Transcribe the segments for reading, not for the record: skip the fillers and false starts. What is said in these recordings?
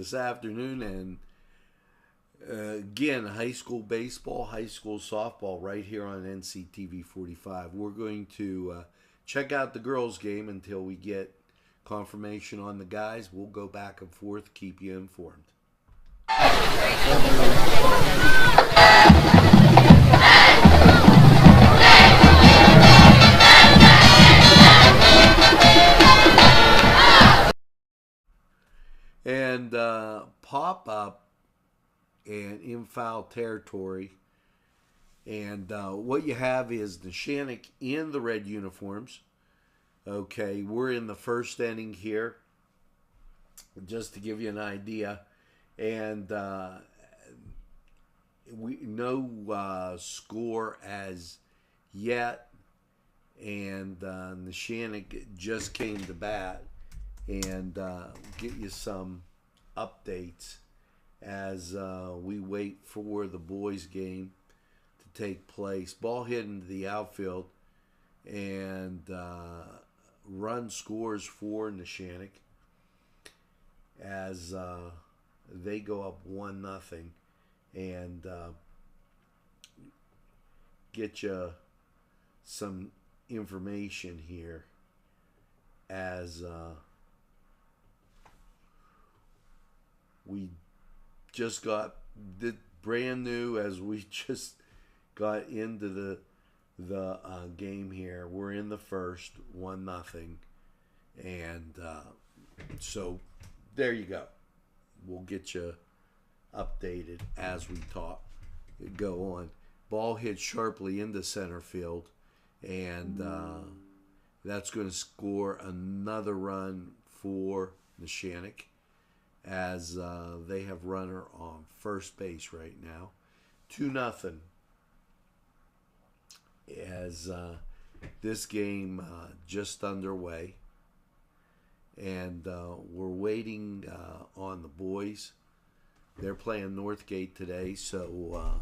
this afternoon, and again, high school baseball, high school softball right here on NCTV45. We're going to check out the girls' game until we get confirmation on the guys. We'll go back and forth, keep you informed. And pop up and in foul territory. And what you have is the Neshannock in the red uniforms. Okay, we're in the first inning here, just to give you an idea. And we no score as yet. And Neshannock just came to bat. And get you some updates as we wait for the boys' game to take place. Ball hit into the outfield, and run scores for Neshannock as they go up 1-0, and get you some information here as we just got the brand new, as we just got into the game here. We're in the first, 1-0, and so there you go. We'll get you updated as we go on. Ball hit sharply into center field, and that's going to score another run for Neshannock, as they have runner on first base right now. 2-0 as this game just underway. And we're waiting on the boys. They're playing Northgate today, so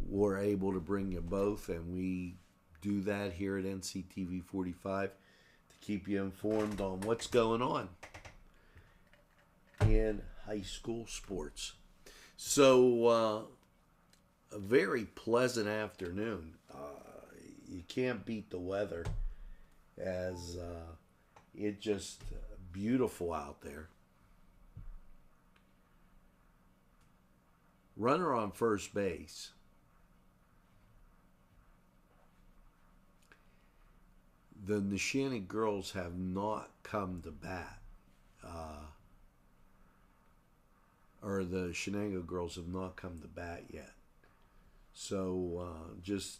we're able to bring you both, and we do that here at NCTV45 to keep you informed on what's going on in high school sports. So a very pleasant afternoon. You can't beat the weather, as it's just beautiful out there. Runner on first base. The Neshannock girls have not come to bat. Or the SHENANGO girls have not come to bat yet. So just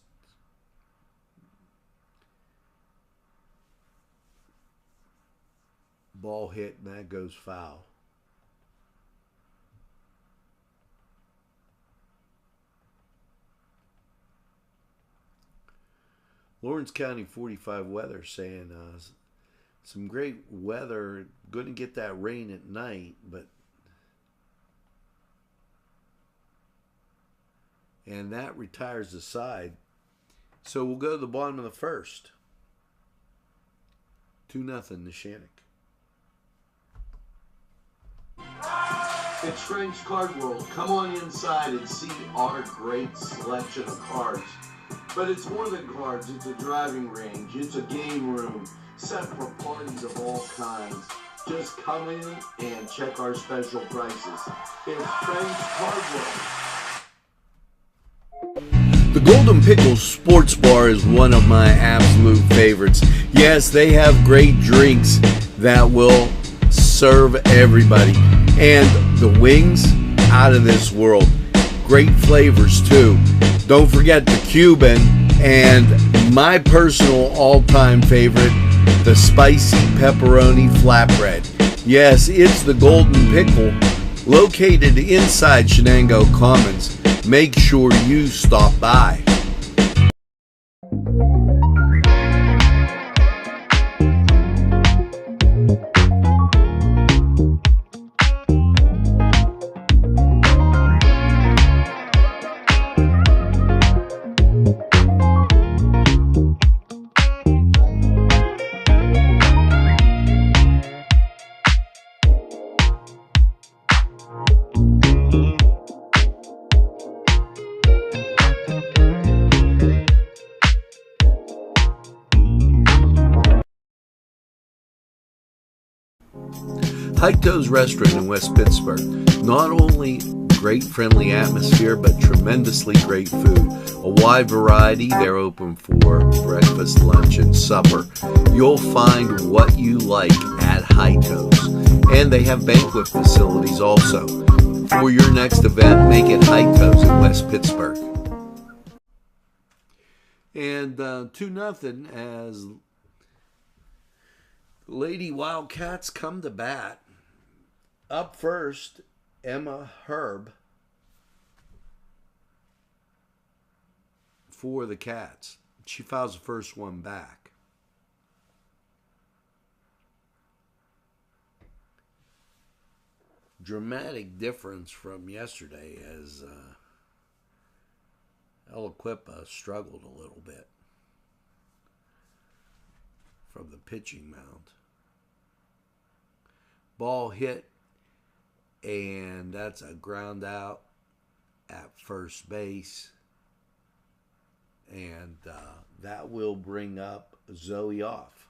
ball hit, and that goes foul. Lawrence County 45 weather saying some great weather. Going to get that rain at night, but and that retires the side. So we'll go to the bottom of the first. 2-0 Neshannock. It's Frank's Card World. Come on inside and see our great selection of cards. But it's more than cards. It's a driving range. It's a game room set for parties of all kinds. Just come in and check our special prices. It's Frank's Card World. The Golden Pickles Sports Bar is one of my absolute favorites. Yes, they have great drinks that will serve everybody. And the wings, out of this world. Great flavors too. Don't forget the Cuban, and my personal all-time favorite, the spicy pepperoni flatbread. Yes, it's the Golden Pickle, located inside Shenango Commons. Make sure you stop by. Heito's Restaurant in West Pittsburgh. Not only great friendly atmosphere, but tremendously great food. A wide variety. They're open for breakfast, lunch, and supper. You'll find what you like at Heito's. And they have banquet facilities also. For your next event, make it Heito's in West Pittsburgh. And 2-0 as Lady Wildcats come to bat. Up first, Emma Herb for the Cats. She fouls the first one back. Dramatic difference from yesterday as El Equipa struggled a little bit from the pitching mound. Ball hit, and that's a ground out at first base. And that will bring up Zoe off.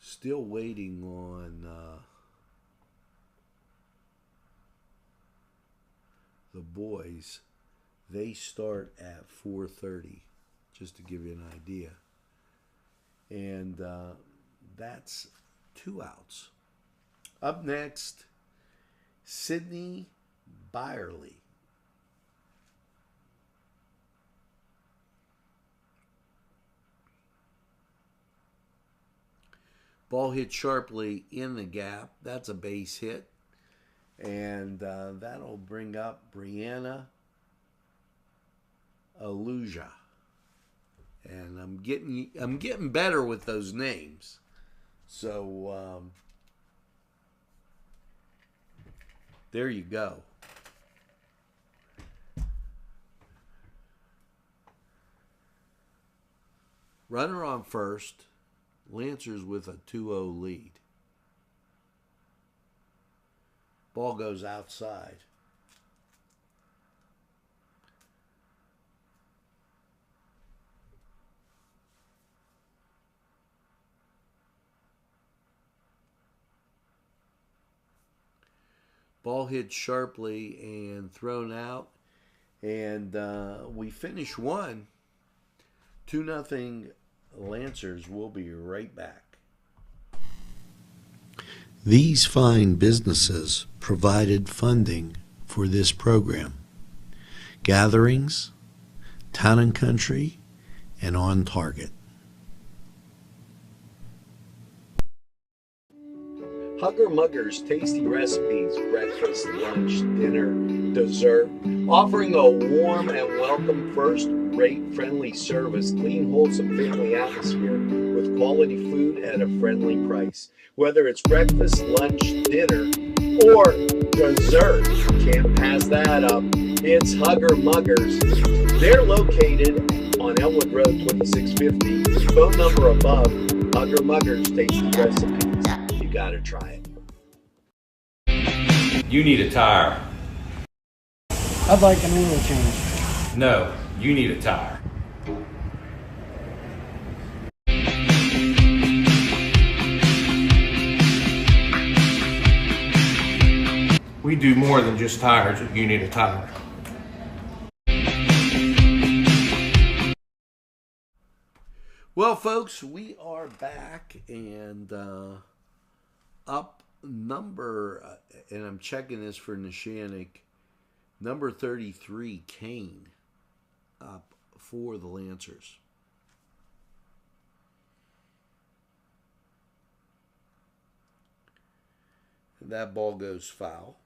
Still waiting on the boys. They start at 4:30, just to give you an idea. And that's 2 outs. Up next, Sydney Byerly. Ball hit sharply in the gap. That's a base hit. And that'll bring up Brianna Aluja. And I'm getting better with those names. So there you go. Runner on first. Lancers with a 2-0 lead. Ball goes outside. Ball hit sharply and thrown out. And we finish 1. 2-0 Lancers. Will be right back. These fine businesses provided funding for this program. Gatherings, Town and Country, and On Target. Hugger Mugger's tasty recipes, breakfast, lunch, dinner, dessert, offering a warm and welcome first-rate friendly service, clean, wholesome family atmosphere with quality food at a friendly price. Whether it's breakfast, lunch, dinner, or dessert, can't pass that up. It's Hugger Muggers. They're located on Elmwood Road 2650. Phone number above. Hugger Muggers tasty recipes. You gotta try it. You need a tire. I'd like an oil change. No, you need a tire. We do more than just tires if you need a tire. Well, folks, we are back and up number, and I'm checking this for Neshannock, number 33, Kane, up for the Lancers. And that ball goes foul.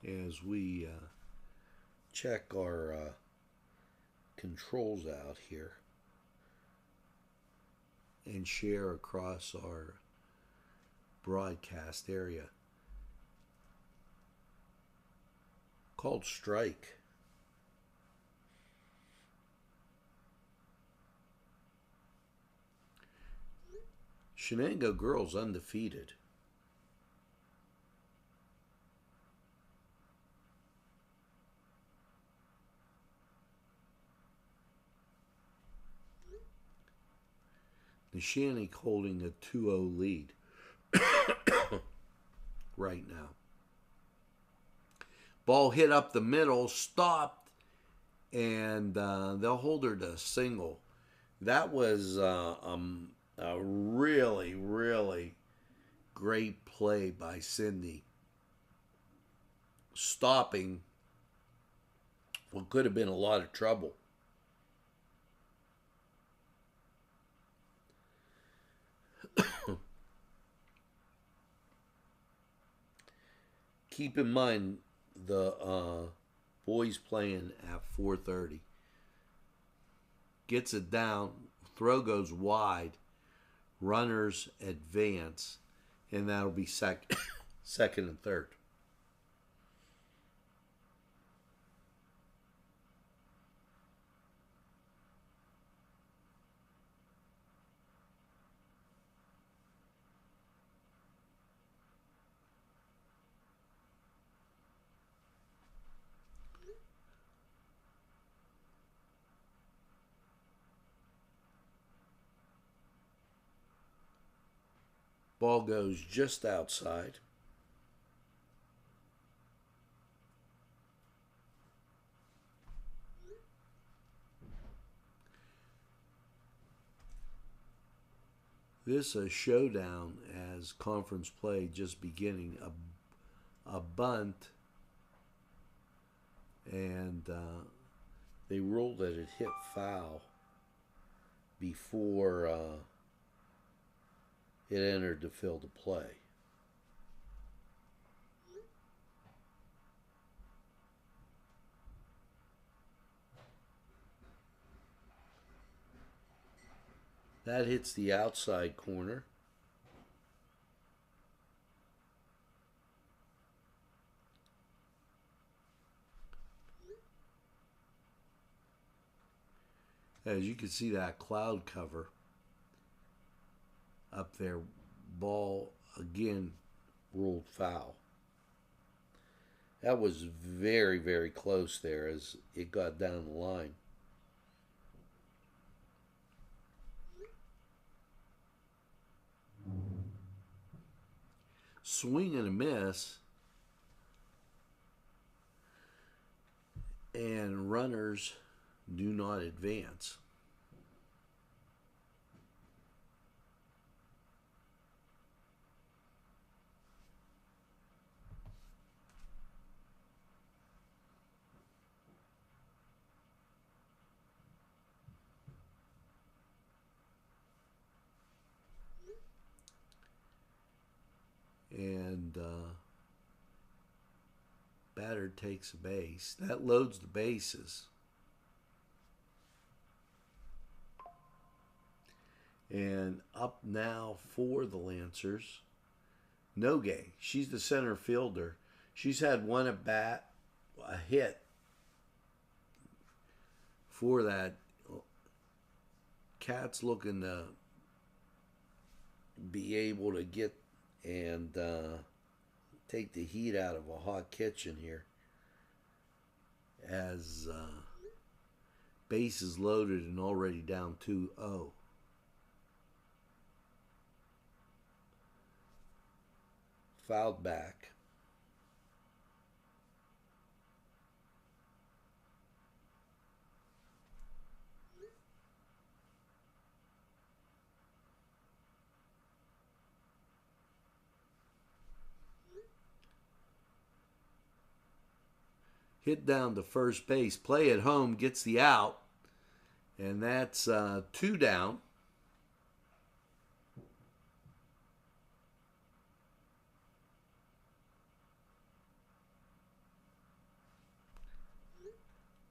as we check our controls out here and share across our broadcast area called Strike. Shenango girls undefeated. Neshannock holding a 2-0 lead right now. Ball hit up the middle, stopped, and they'll hold her to a single. That was a really, really great play by Cindy, stopping what could have been a lot of trouble. Keep in mind the boys playing at 4:30. Gets it down, throw goes wide, runners advance, and that'll be second and third. Ball goes just outside. This a showdown as conference play just beginning. A bunt, and they ruled that it hit foul before it entered the field of play. That hits the outside corner. As you can see, that cloud cover up there, ball again ruled foul. That was very, very close there as it got down the line. Swing and a miss, and runners do not advance. And batter takes a base. That loads the bases. And up now for the Lancers, Noge. She's the center fielder. She's had one at bat, a hit for that. Cat's looking to be able to get and take the heat out of a hot kitchen here as bases loaded and already down 2-0. Fouled back. Hit down to first base. Play at home gets the out. And that's 2 down.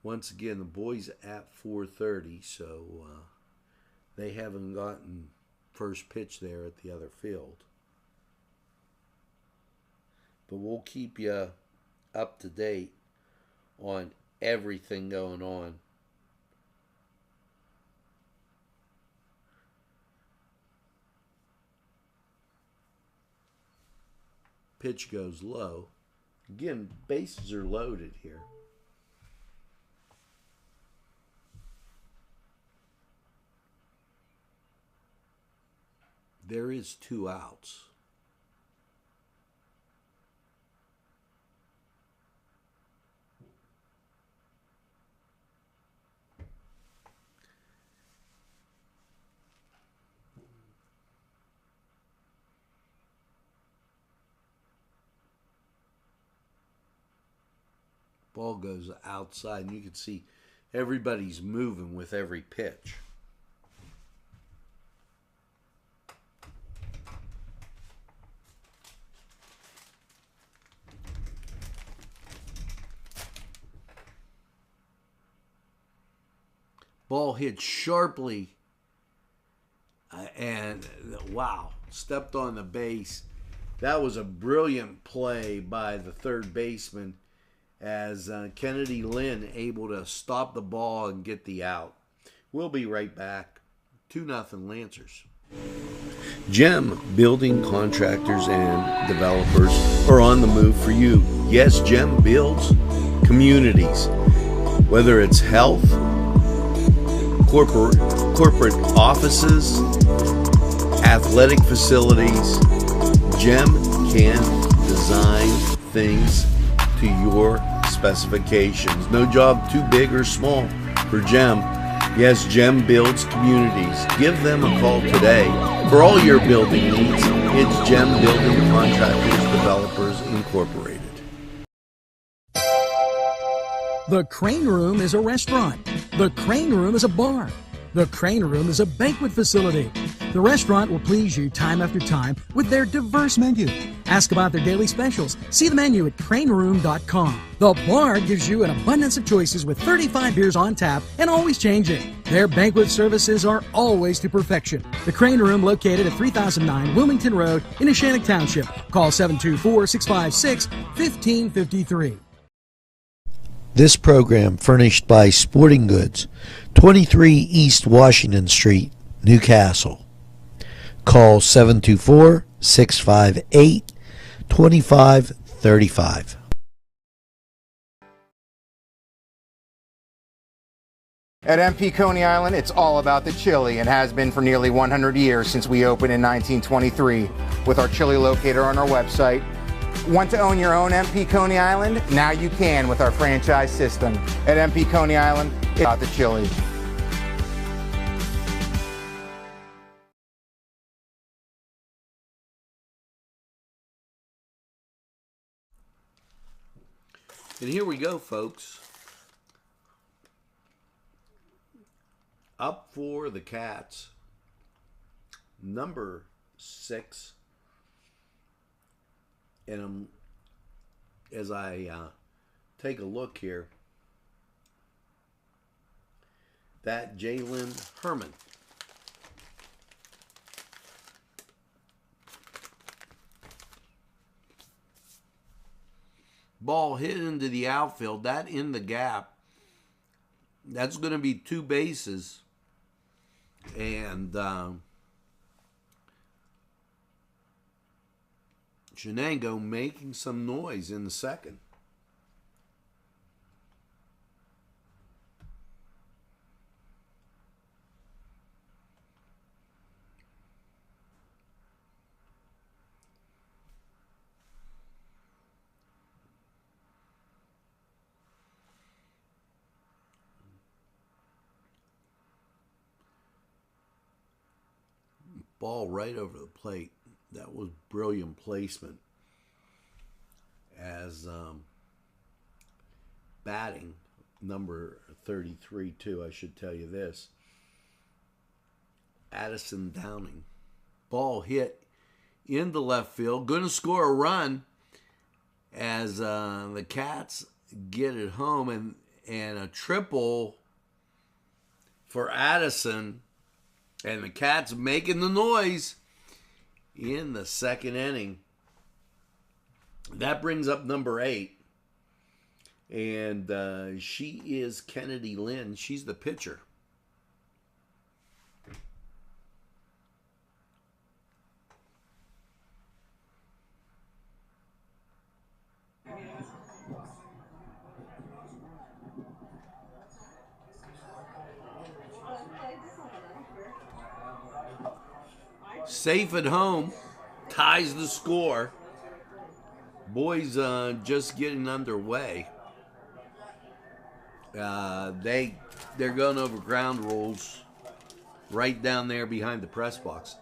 once again, the boys at 4:30, so they haven't gotten first pitch there at the other field. But we'll keep you up to date on everything going on. Pitch goes low. Again, bases are loaded here. There is 2 outs. Ball goes outside, and you can see everybody's moving with every pitch. Ball hit sharply, and wow, stepped on the base. That was a brilliant play by the third baseman, as Kennedy Lynn able to stop the ball and get the out. We'll be right back. 2-0 Lancers. GEM Building Contractors and Developers are on the move for you. Yes, GEM builds communities. Whether it's health, corporate offices, athletic facilities, GEM can design things to your specifications. No job too big or small for GEM. Yes, GEM builds communities. Give them a call today for all your building needs. It's GEM Building Contractors Developers Incorporated. The Crane Room is a restaurant. The Crane Room is a bar. The Crane Room is a banquet facility. The restaurant will please you time after time with their diverse menu. Ask about their daily specials. See the menu at craneroom.com. The bar gives you an abundance of choices with 35 beers on tap and always changing. Their banquet services are always to perfection. The Crane Room, located at 3009 Wilmington Road in Neshannock Township. Call 724-656-1553. This program furnished by Sporting Goods, 23 East Washington Street, Newcastle. Call 724-658-2535. At MP Coney Island, it's all about the chili and has been for nearly 100 years since we opened in 1923. With our chili locator on our website. Want to own your own MP Coney Island? Now you can with our franchise system. At MP Coney Island, it's about the chili. And here we go, folks. Up for the Cats, number 6. And as I take a look here, that Jalen Herman. Ball hit into the outfield, that in the gap. That's going to be 2 bases. And Shenango making some noise in the second. Ball right over the plate. That was brilliant placement. As batting, number 33 too, I should tell you this. Addison Downing. Ball hit into left field. Going to score a run as the Cats get it home. and a triple for Addison. And the Cats making the noise in the second inning. That brings up number 8. And she is Kennedy Lynn. She's the pitcher. Safe at home ties the score. Boys just getting underway. They're going over ground rules right down there behind the press box.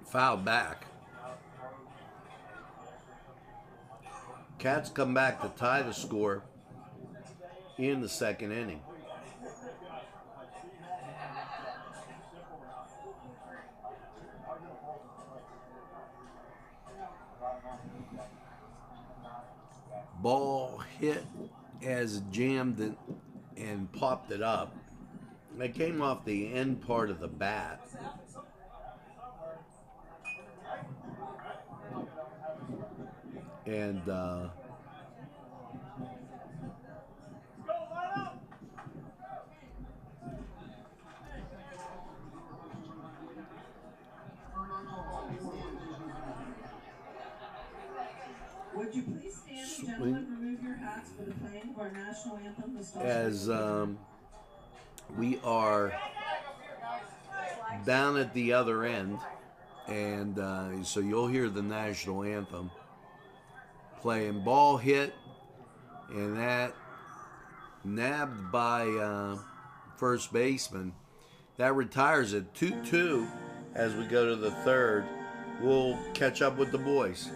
Foul back. Cats come back to tie the score in the second inning. Ball hit as jammed it and popped it up. It came off the end part of the bat. And would you please stand, gentlemen, remove your hats for the playing of our national anthem, the Star as we are down at the other end, and so you'll hear the national anthem playing. Ball hit, and that nabbed by first baseman. That retires it 2-2 as we go to the third. We'll catch up with the boys.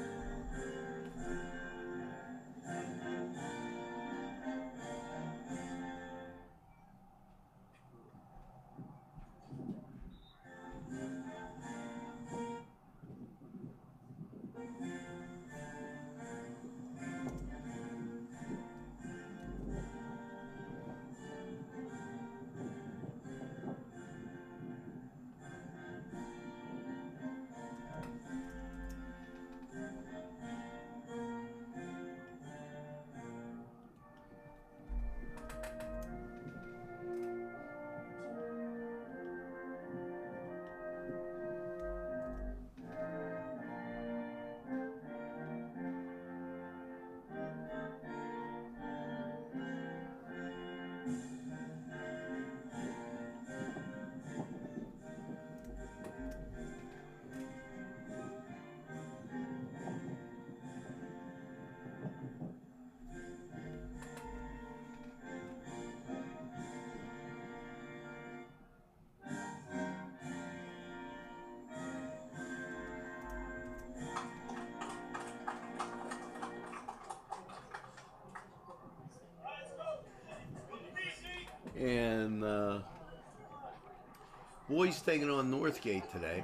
And boys taking on Northgate today.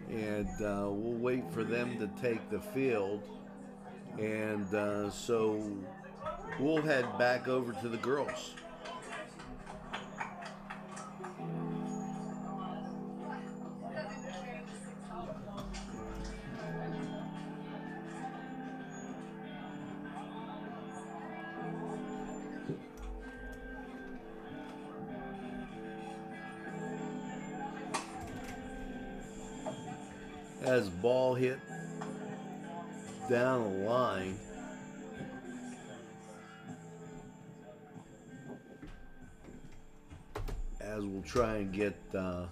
And we'll wait for them to take the field. And so we'll head back over to the girls. As ball hit down the line. As we'll try and get a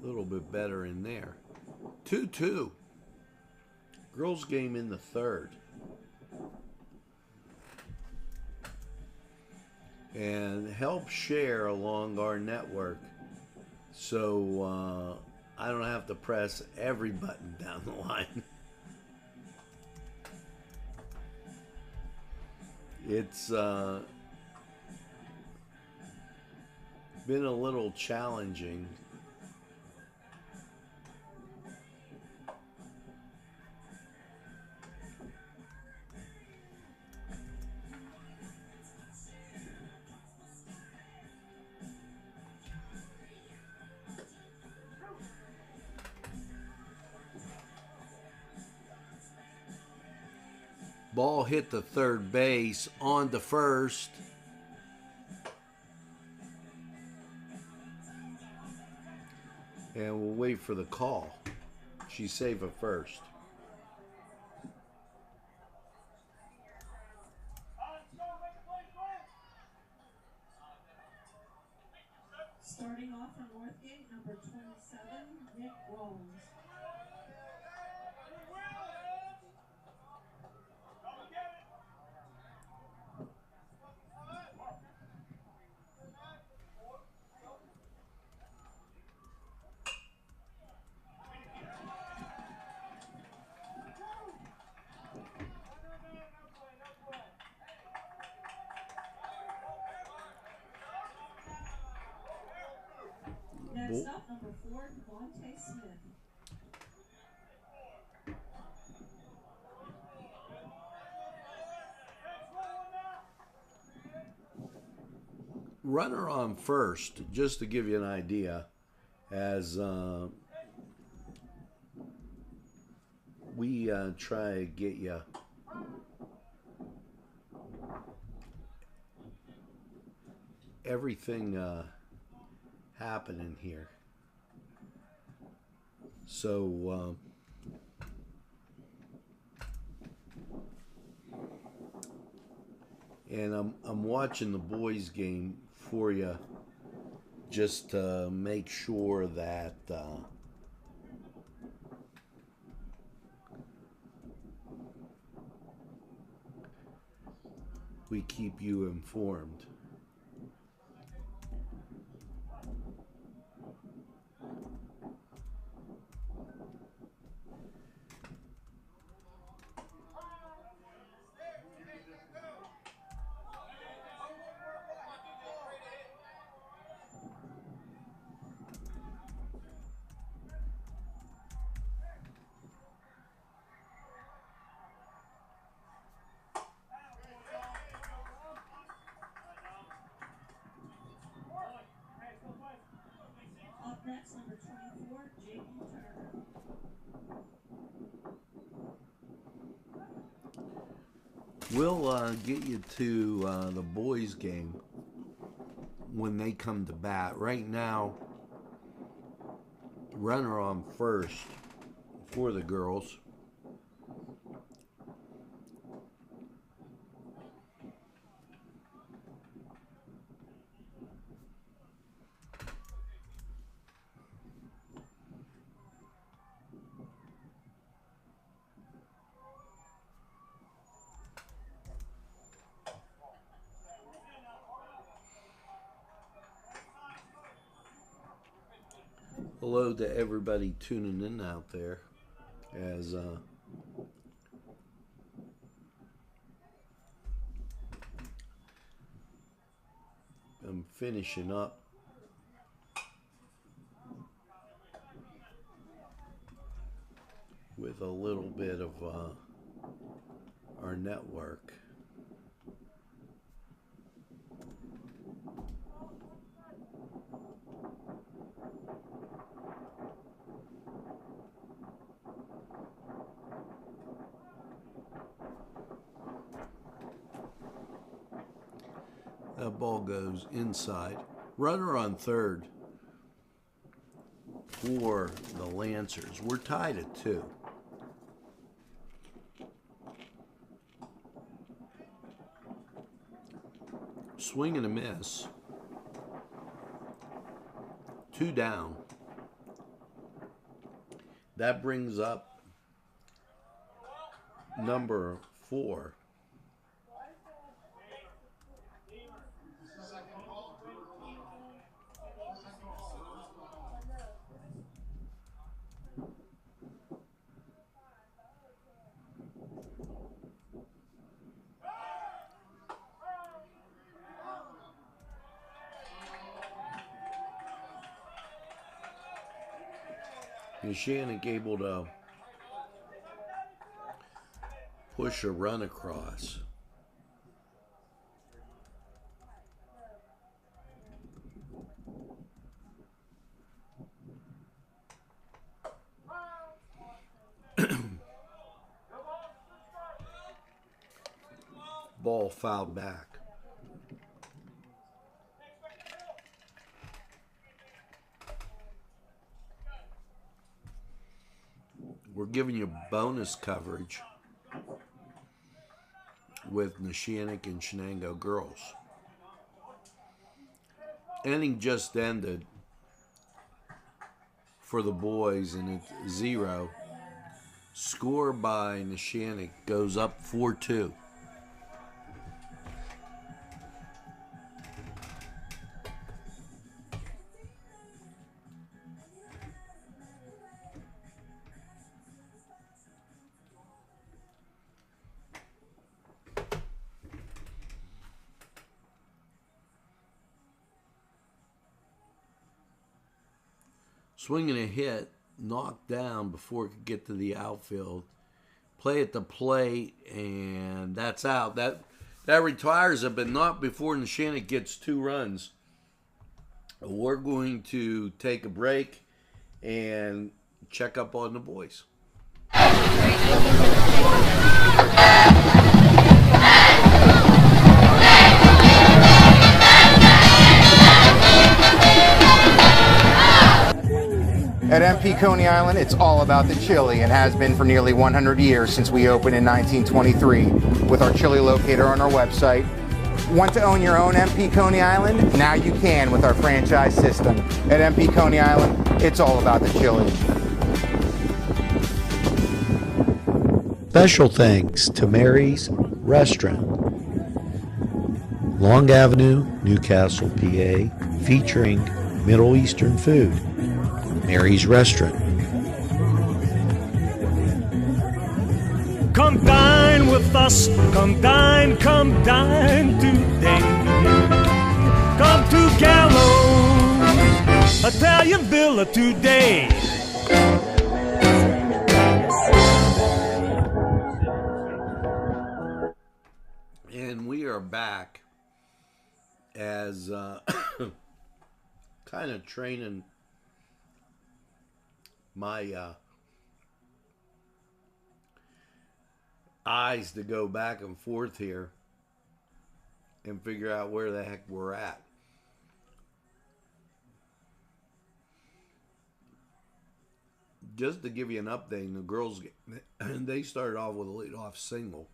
little bit better in there. 2-2. Girls game in the third. And help share along our network so I don't have to press every button down the line. It's been a little challenging. Ball hit the third base, on to first. And we'll wait for the call. She's safe at first. Starting off from Northgate, number 27, Nick Rollins. Next up, number 4, Devontae Smith. Runner on first, just to give you an idea, as we try to get you everything happening here. So and I'm watching the boys game for you, just to make sure that we keep you informed. Up next, number 24, J.P. Turner. We'll get you to the boys game when they come to bat. Right now, runner on first for the girls. Hello to everybody tuning in out there as I'm finishing up with a little bit of our network. That ball goes inside. Runner on third for the Lancers. We're tied at 2. Swing and a miss. 2 down. That brings up number 4. Neshannock able to push a run across. Ball fouled back. We're giving you bonus coverage with Neshannock and Shenango girls. Inning just ended for the boys, and it's 0. Score by Neshannock goes up 4-2. Swinging a hit, knocked down before it could get to the outfield. Play at the plate, and that's out. That retires it, but not before Neshannock gets 2 runs. We're going to take a break and check up on the boys. At MP Coney Island, it's all about the chili and has been for nearly 100 years since we opened in 1923 with our chili locator on our website. Want to own your own MP Coney Island? Now you can with our franchise system. At MP Coney Island, it's all about the chili. Special thanks to Mary's Restaurant, Long Avenue, Newcastle, PA, featuring Middle Eastern food. Mary's Restaurant. Come dine with us, come dine today. Come to Gallows Italian Villa today. And we are back as kind of training my eyes to go back and forth here and figure out where the heck we're at. Just to give you an update, the girls, they started off with a leadoff single.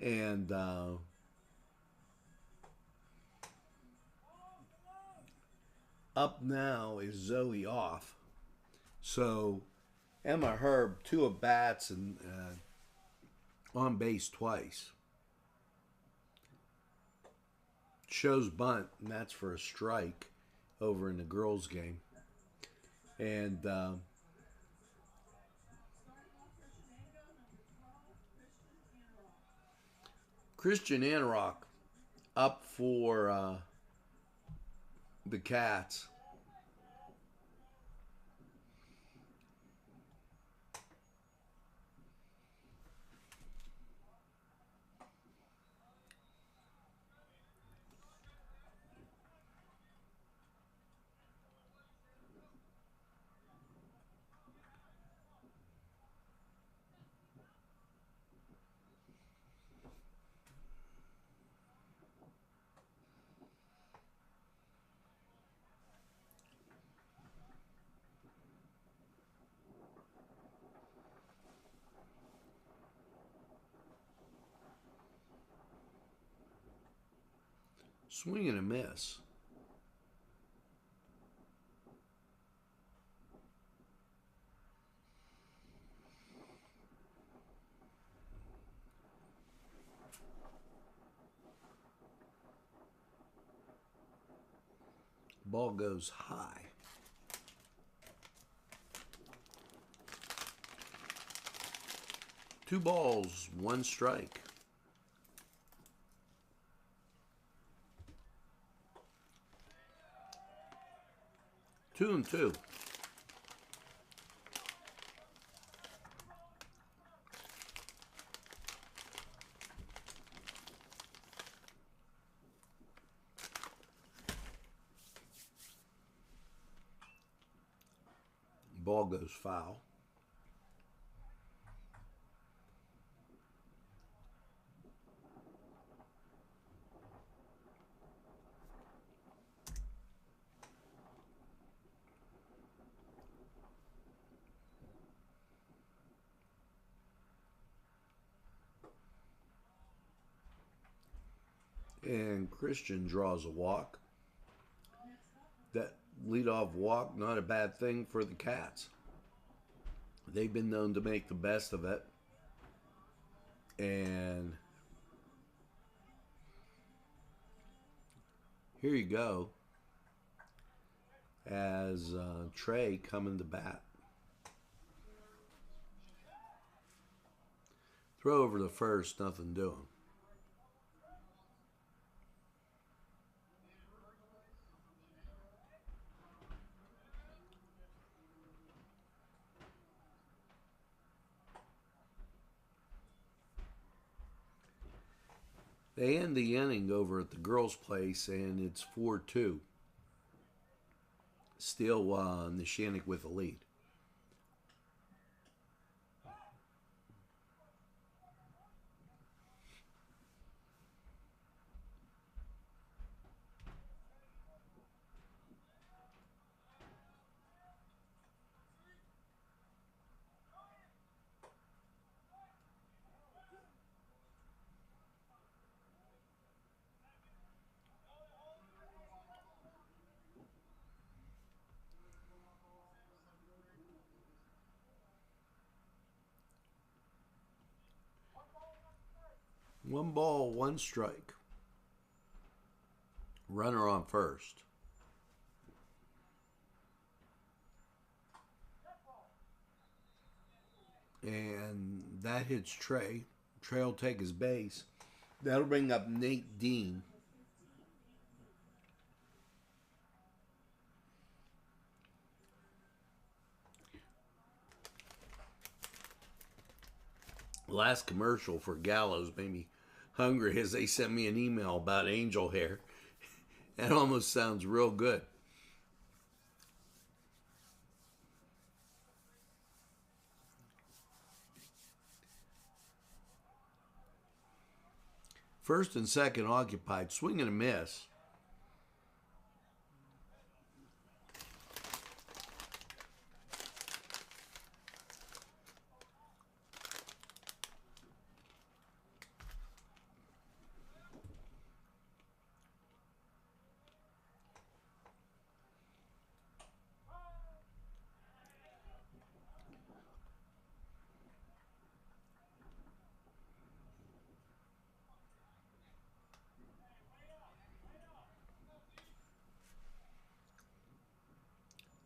And up now is Zoe off. So Emma Herb, 2 at bats and on base twice. Shows bunt, and that's for a strike over in the girls' game. And Christian Anrock up for the Cats. Swing and a miss. Ball goes high. Two balls, 1 strike. 2-2. Ball goes foul. And Christian draws a walk. That leadoff walk, not a bad thing for the Cats. They've been known to make the best of it. And here you go, as Trey coming to bat. Throw over to first, nothing doing. They end the inning over at the girls' place, and it's 4-2. Still Neshannock with the lead. One ball, one strike. Runner on first. And that hits Trey. Trey will take his base. That'll bring up Nate Dean. Last commercial for Gallows made me hungry as they sent me an email about angel hair. That almost sounds real good. First and second occupied. Swing and a miss.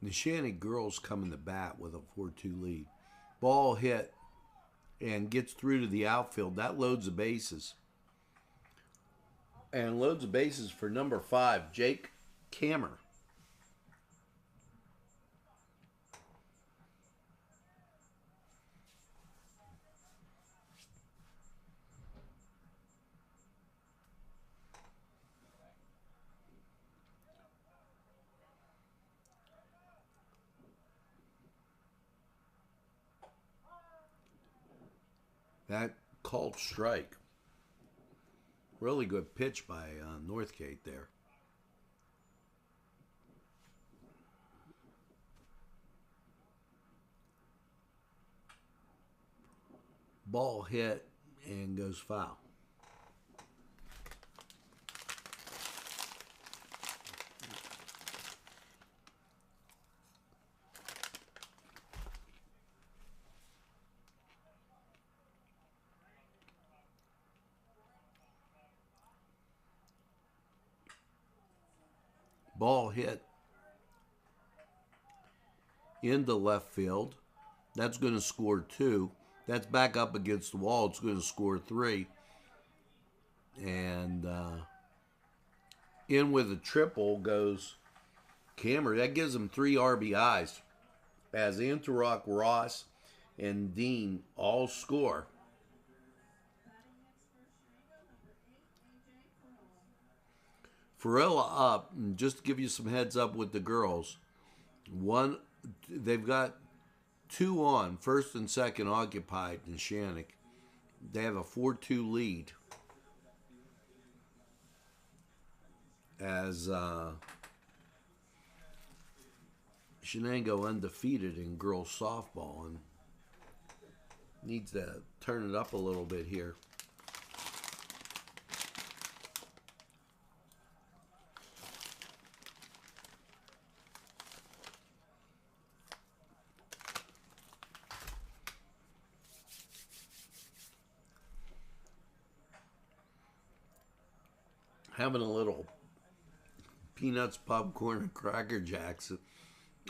Neshannock girls coming to bat with a 4-2 lead. Ball hit and gets through to the outfield. That loads the bases. And loads the bases for number 5, Jake Kammer. That called strike. Really good pitch by Northgate there. Ball hit and goes foul. Ball hit into left field. That's going to score 2. That's back up against the wall. It's going to score 3. And in with a triple goes Cameron, that gives them 3 RBIs as Antarock, Ross, and Dean all score. Farella up, and just to give you some heads up with the girls, they've got 2 on, first and second occupied in Shannick. They have a 4-2 lead as Shenango undefeated in girls softball and needs to turn it up a little bit here. Having a little peanuts, popcorn, and Cracker Jacks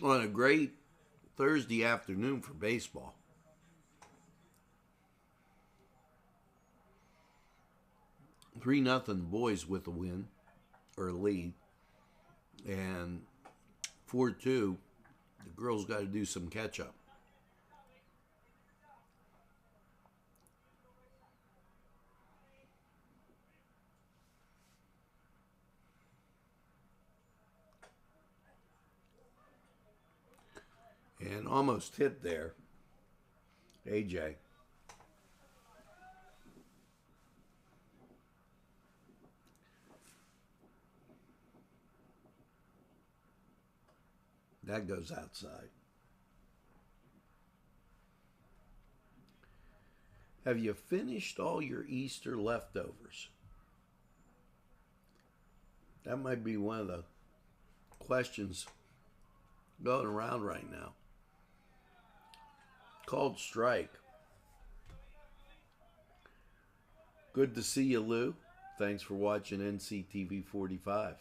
on a great Thursday afternoon for baseball. Three nothing boys with a win or a lead, and 4-2. The girls got to do some catch up. And almost hit there, AJ. That goes outside. Have you finished all your Easter leftovers? That might be one of the questions going around right now. Called strike. Good to see you, Lou. Thanks for watching NCTV45.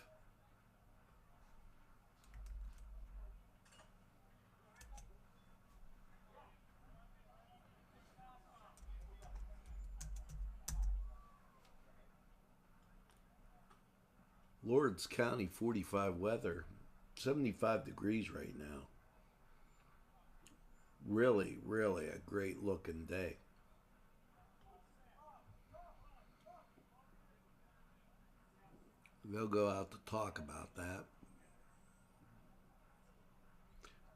Lawrence County 45 weather, 75 degrees right now. Really, really a great looking day. They'll go out to talk about that.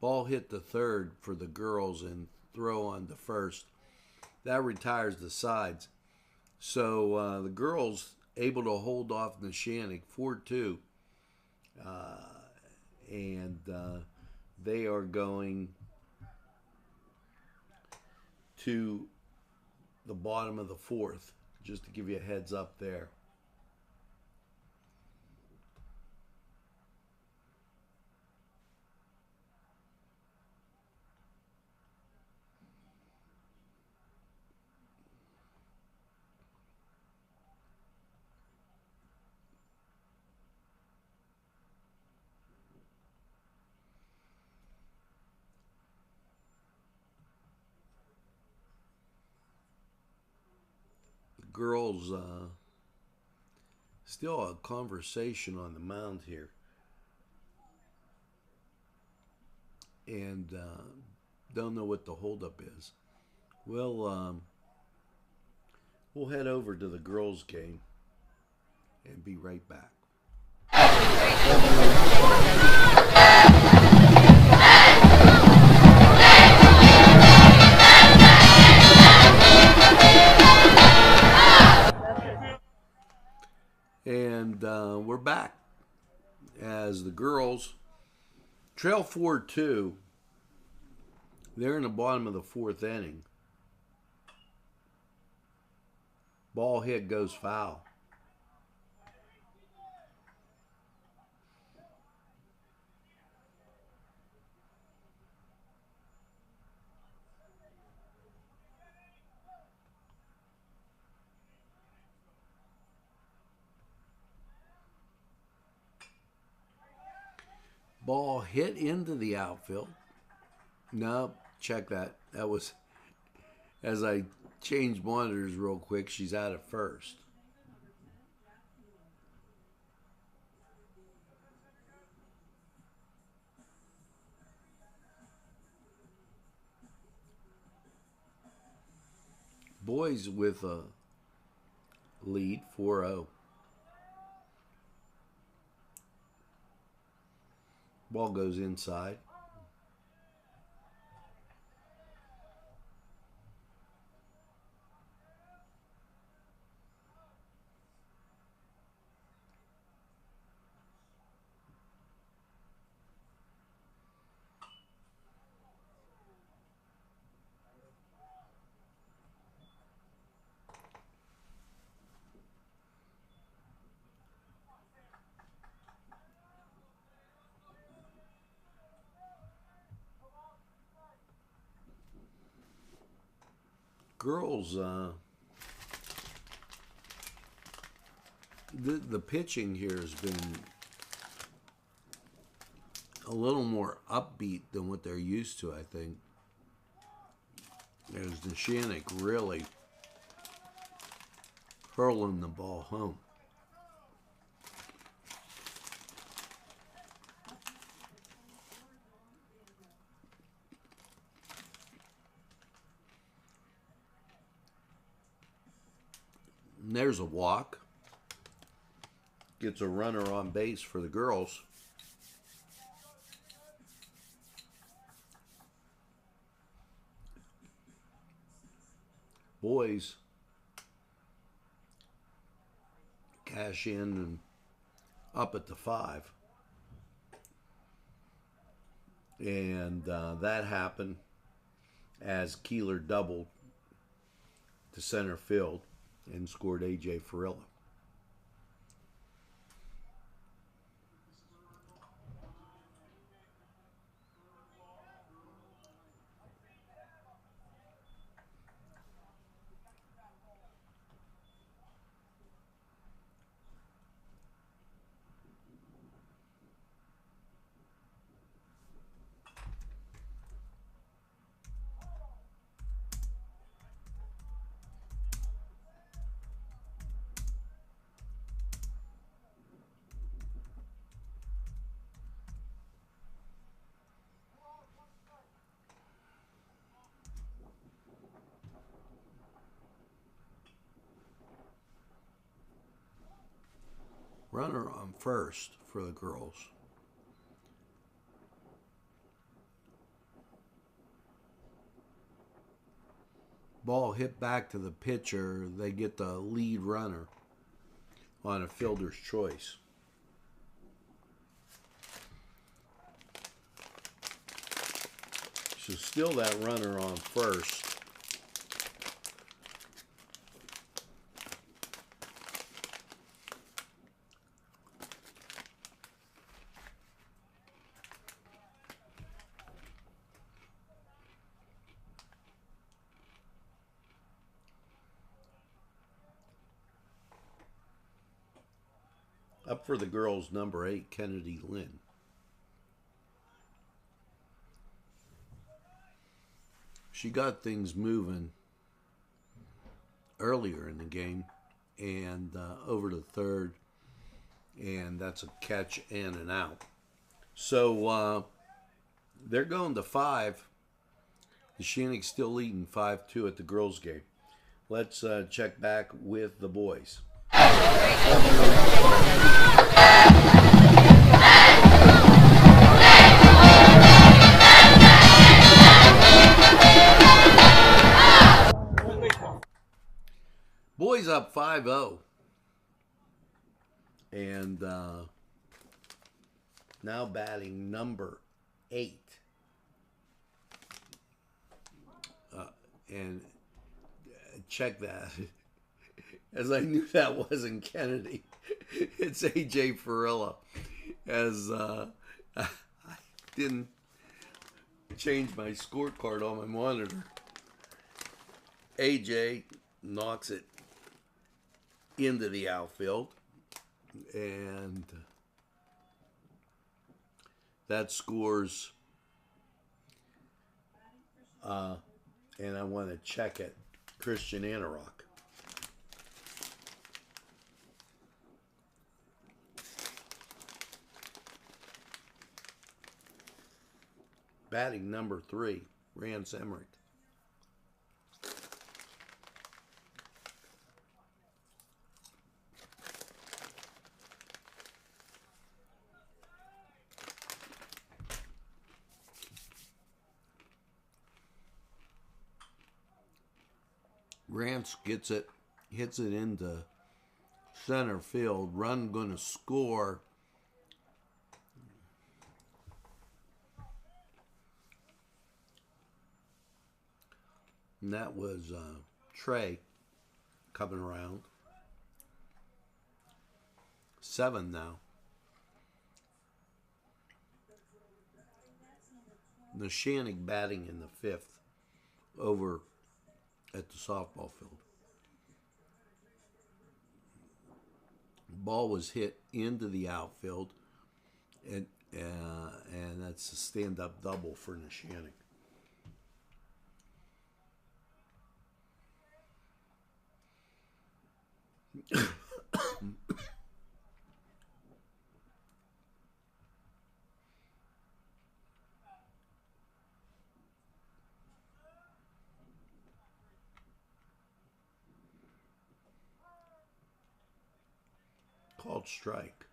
Ball hit the third for the girls and throw on to first. That retires the sides. So the girls able to hold off Neshannock 4-2. And they are going to the bottom of the fourth, just to give you a heads up there. Girls still a conversation on the mound here, and don't know what the holdup is. We'll head over to the girls game and be right back. And we're back as the girls trail 4-2. They're in the bottom of the fourth inning. Ball hit goes foul. Ball hit into the outfield. No, check that. That was, as I changed monitors real quick, she's out at first. Boys with a lead 4-0. Ball goes inside. Girls, the pitching here has been a little more upbeat than what they're used to, I think. As the Shannick really hurling the ball home. And there's a walk. Gets a runner on base for the girls. Boys cash in and up at the 5. And that happened as Keeler doubled to center field and scored A.J. Farilla. Runner on first for the girls. Ball hit back to the pitcher. They get the lead runner on a fielder's choice. So still that runner on first. Up for the girls, number 8, Kennedy Lynn. She got things moving earlier in the game and over to third, and that's a catch and an out. So they're going to 5. The Shannick's still leading 5-2 at the girls' game. Let's check back with the boys. Boys up 5-0. And now batting number 8. And check that. As I knew that wasn't Kennedy. It's A.J. Farilla. As I didn't change my scorecard on my monitor. A.J. knocks it into the outfield. And that scores. And I want to check it. Christian Anarock. Batting number 3, Rance Emmerich. Grants gets it, hits it into center field. Run going to score. And that was Trey coming around. 7 now. Neshanik batting in the 5th over at the softball field. Ball was hit into the outfield, and that's a stand-up double for Neshanik. Called strike.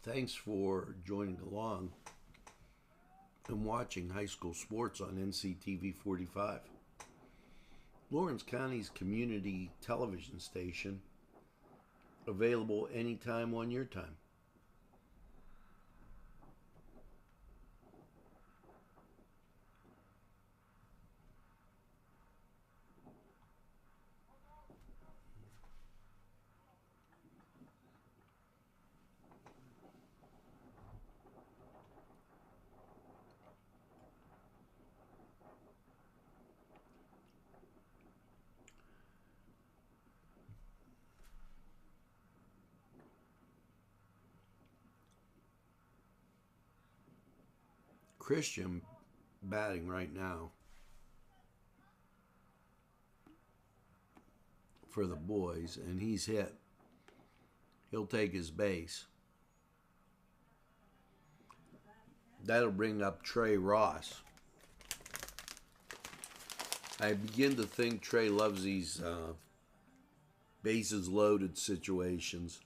Thanks for joining along and watching high school sports on NCTV45, Lawrence County's community television station, available anytime on your time. Christian batting right now for the boys, and he's hit. He'll take his base. That'll bring up Trey Ross. I begin to think Trey loves these bases loaded situations.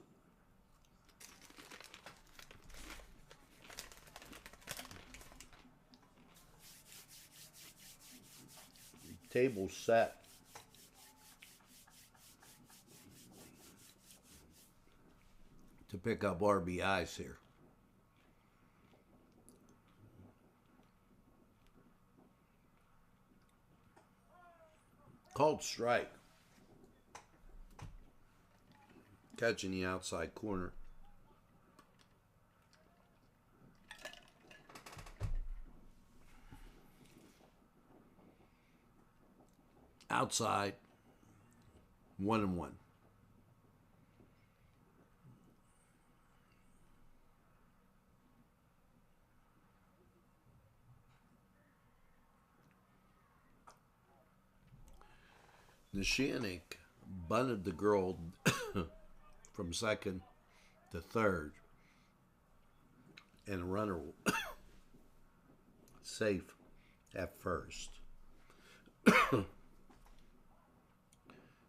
Table set. To pick up RBIs here. Called strike. Catching the outside corner. Outside, 1-1. Neshanik bunted the girl from second to third, and a runner safe at first.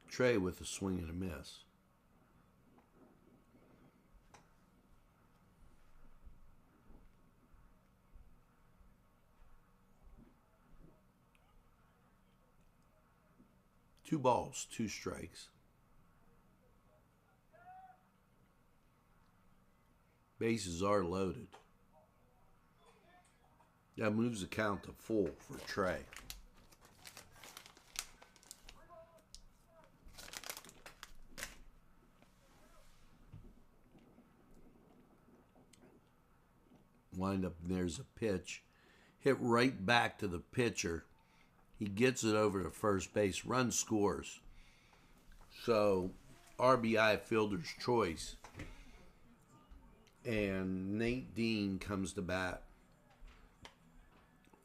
Trey with a swing and a miss. Two balls, 2 strikes. Bases are loaded. That moves the count to full for Trey. Wind up, and there's a pitch. Hit right back to the pitcher. He gets it over to first base. Run scores. So, RBI fielder's choice. And Nate Dean comes to bat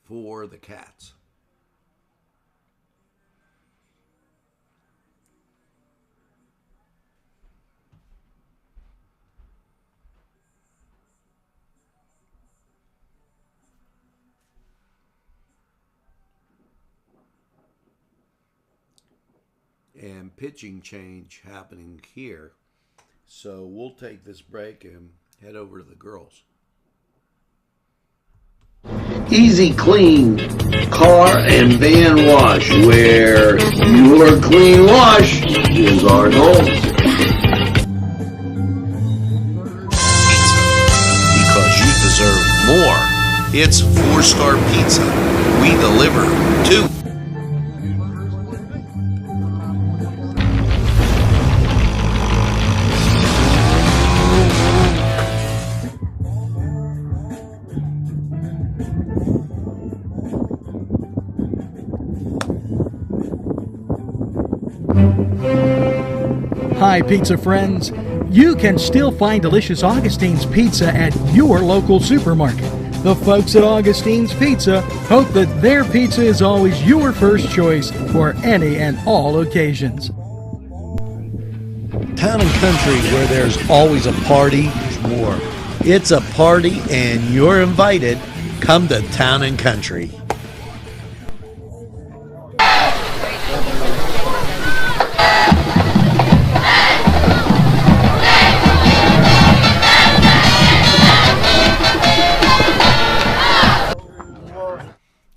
for the Cats. And pitching change happening here. So we'll take this break and head over to the girls. Easy Clean Car and Van Wash, where your clean wash is our goal. Because you deserve more. It's 4-Star Pizza. We deliver too. Hi, pizza friends. You can still find delicious Augustine's Pizza at your local supermarket. The folks at Augustine's Pizza hope that their pizza is always your first choice for any and all occasions. Town and country where there's always a party, there's more. It's a party and you're invited. Come to Town and Country.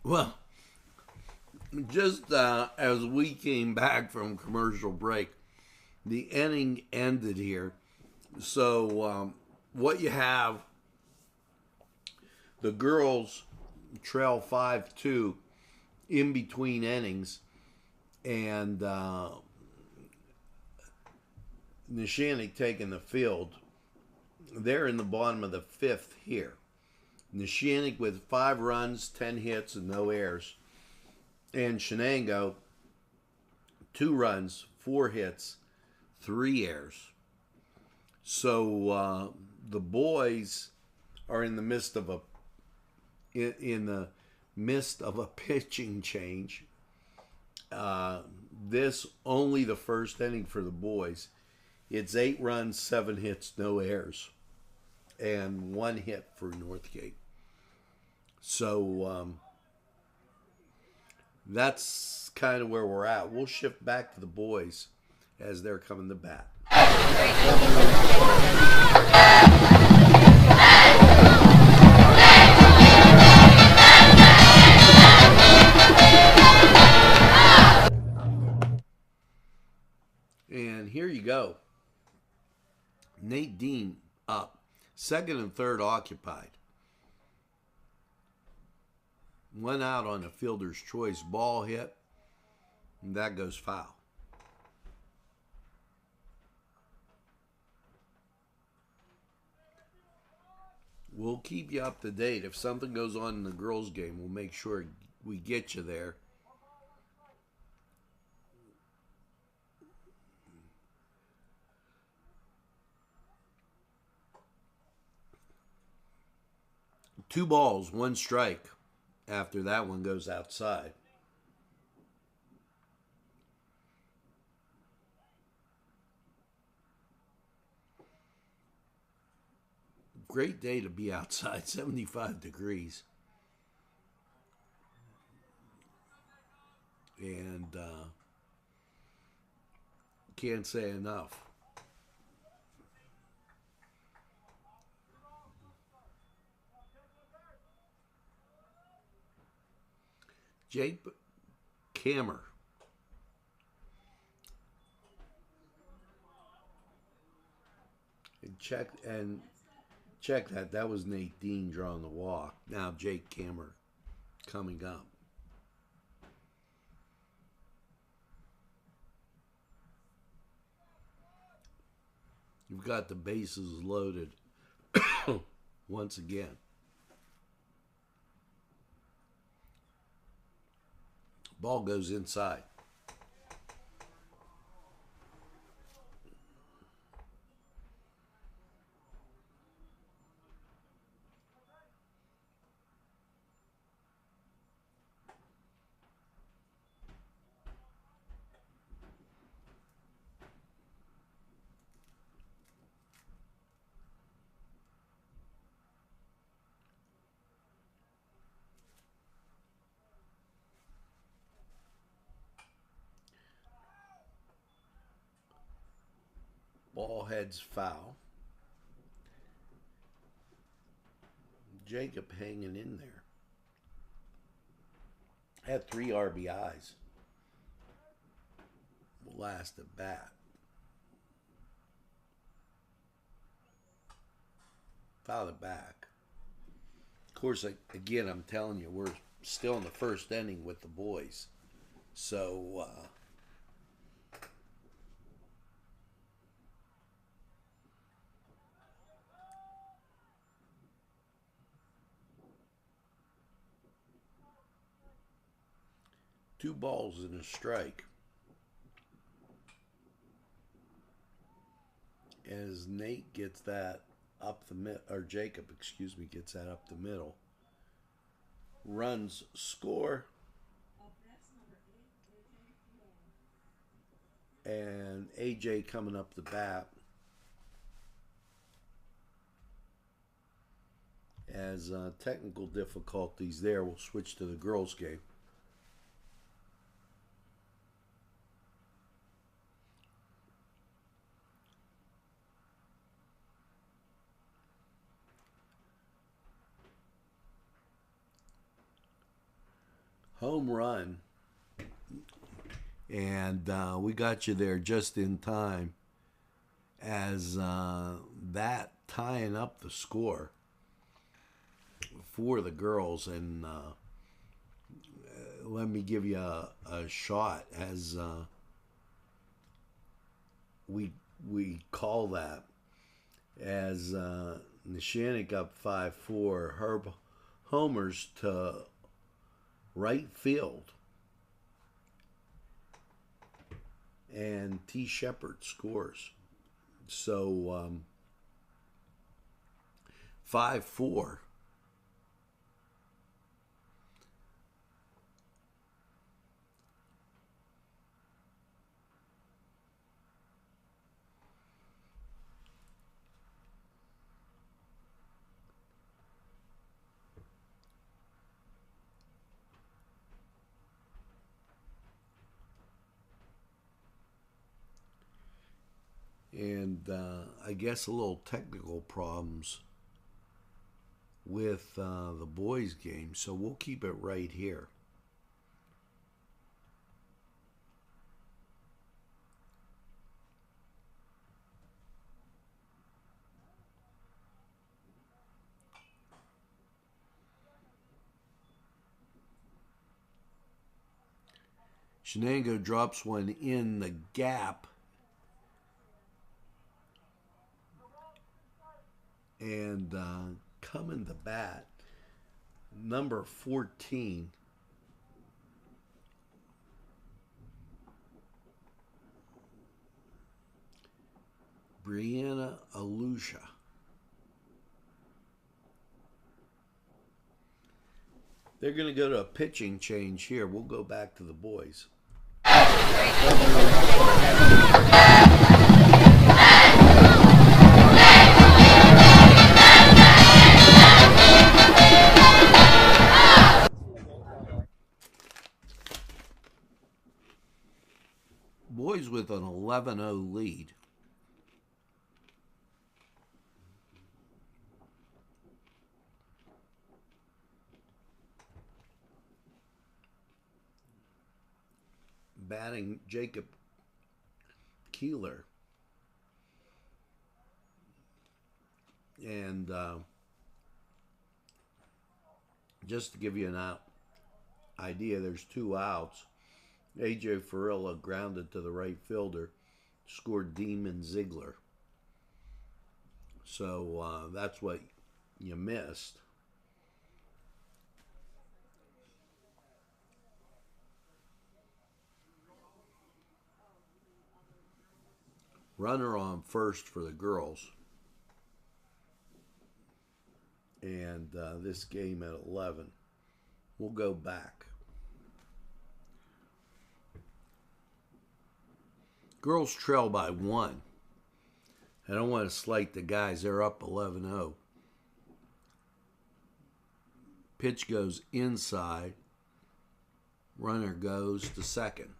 Well, just as we came back from commercial break, the inning ended here. So what you have, the girls trail 5-2 in between innings, and Neshannock taking the field. They're in the bottom of the fifth here. Neshannock with 5 runs, 10 hits, and no errors. And Shenango, 2 runs, 4 hits, 3 errors. So the boys are in the midst of a pitching change. This only the first inning for the boys. It's 8 runs, 7 hits, no errors, and 1 hit for Northgate. So that's kind of where we're at. We'll shift back to the boys as they're coming to bat. And here you go. Nate Dean up. Second and third occupied. 1 out on a fielder's choice. Ball hit. And that goes foul. We'll keep you up to date. If something goes on in the girls' game, we'll make sure we get you there. Two balls, 1 strike after that one goes outside. Great day to be outside, 75 degrees. And can't say enough. Jake Kammer. And check that. That was Nate Dean drawing the walk. Now Jake Kammer coming up. You've got the bases loaded once again. Ball goes inside. Ball heads foul. Jacob hanging in there. Had 3 RBIs last at bat. Fouled it back. Of course, again, I'm telling you, we're still in the first inning with the boys. So, two balls and a strike. As Nate gets that up the mid, or Jacob, excuse me, gets that up the middle. Runs score. And AJ coming up the bat as technical difficulties there. We'll switch to the girls' game. Home run. And we got you there just in time as that tying up the score for the girls. And let me give you a shot as we call that as Neshannock up 5-4. Herb homers to right field. And T. Shepard scores. So 5-4. And I guess a little technical problems with the boys' game, so we'll keep it right here. Shenango drops one in the gap. And coming to bat, number 14, Brianna Alusha. They're going to go to a pitching change here. We'll go back to the boys. Boys with an 11-0 lead. Batting Jacob Keeler. And just to give you an idea, there's 2 outs. AJ Farilla grounded to the right fielder, scored Demon Ziegler. So that's what you missed. Runner on first for the girls. And this game at 11. We'll go back. Girls trail by 1. I don't want to slight the guys. They're up 11-0. Pitch goes inside. Runner goes to second.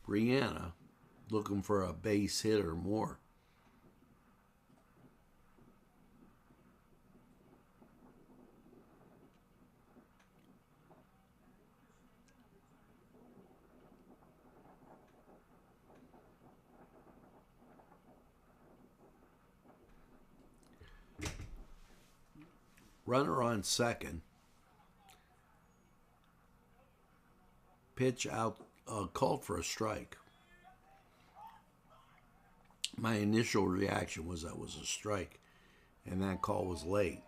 Brianna looking for a base hit or more. Runner on second. Pitch out, called for a strike. My initial reaction was that was a strike, and that call was late.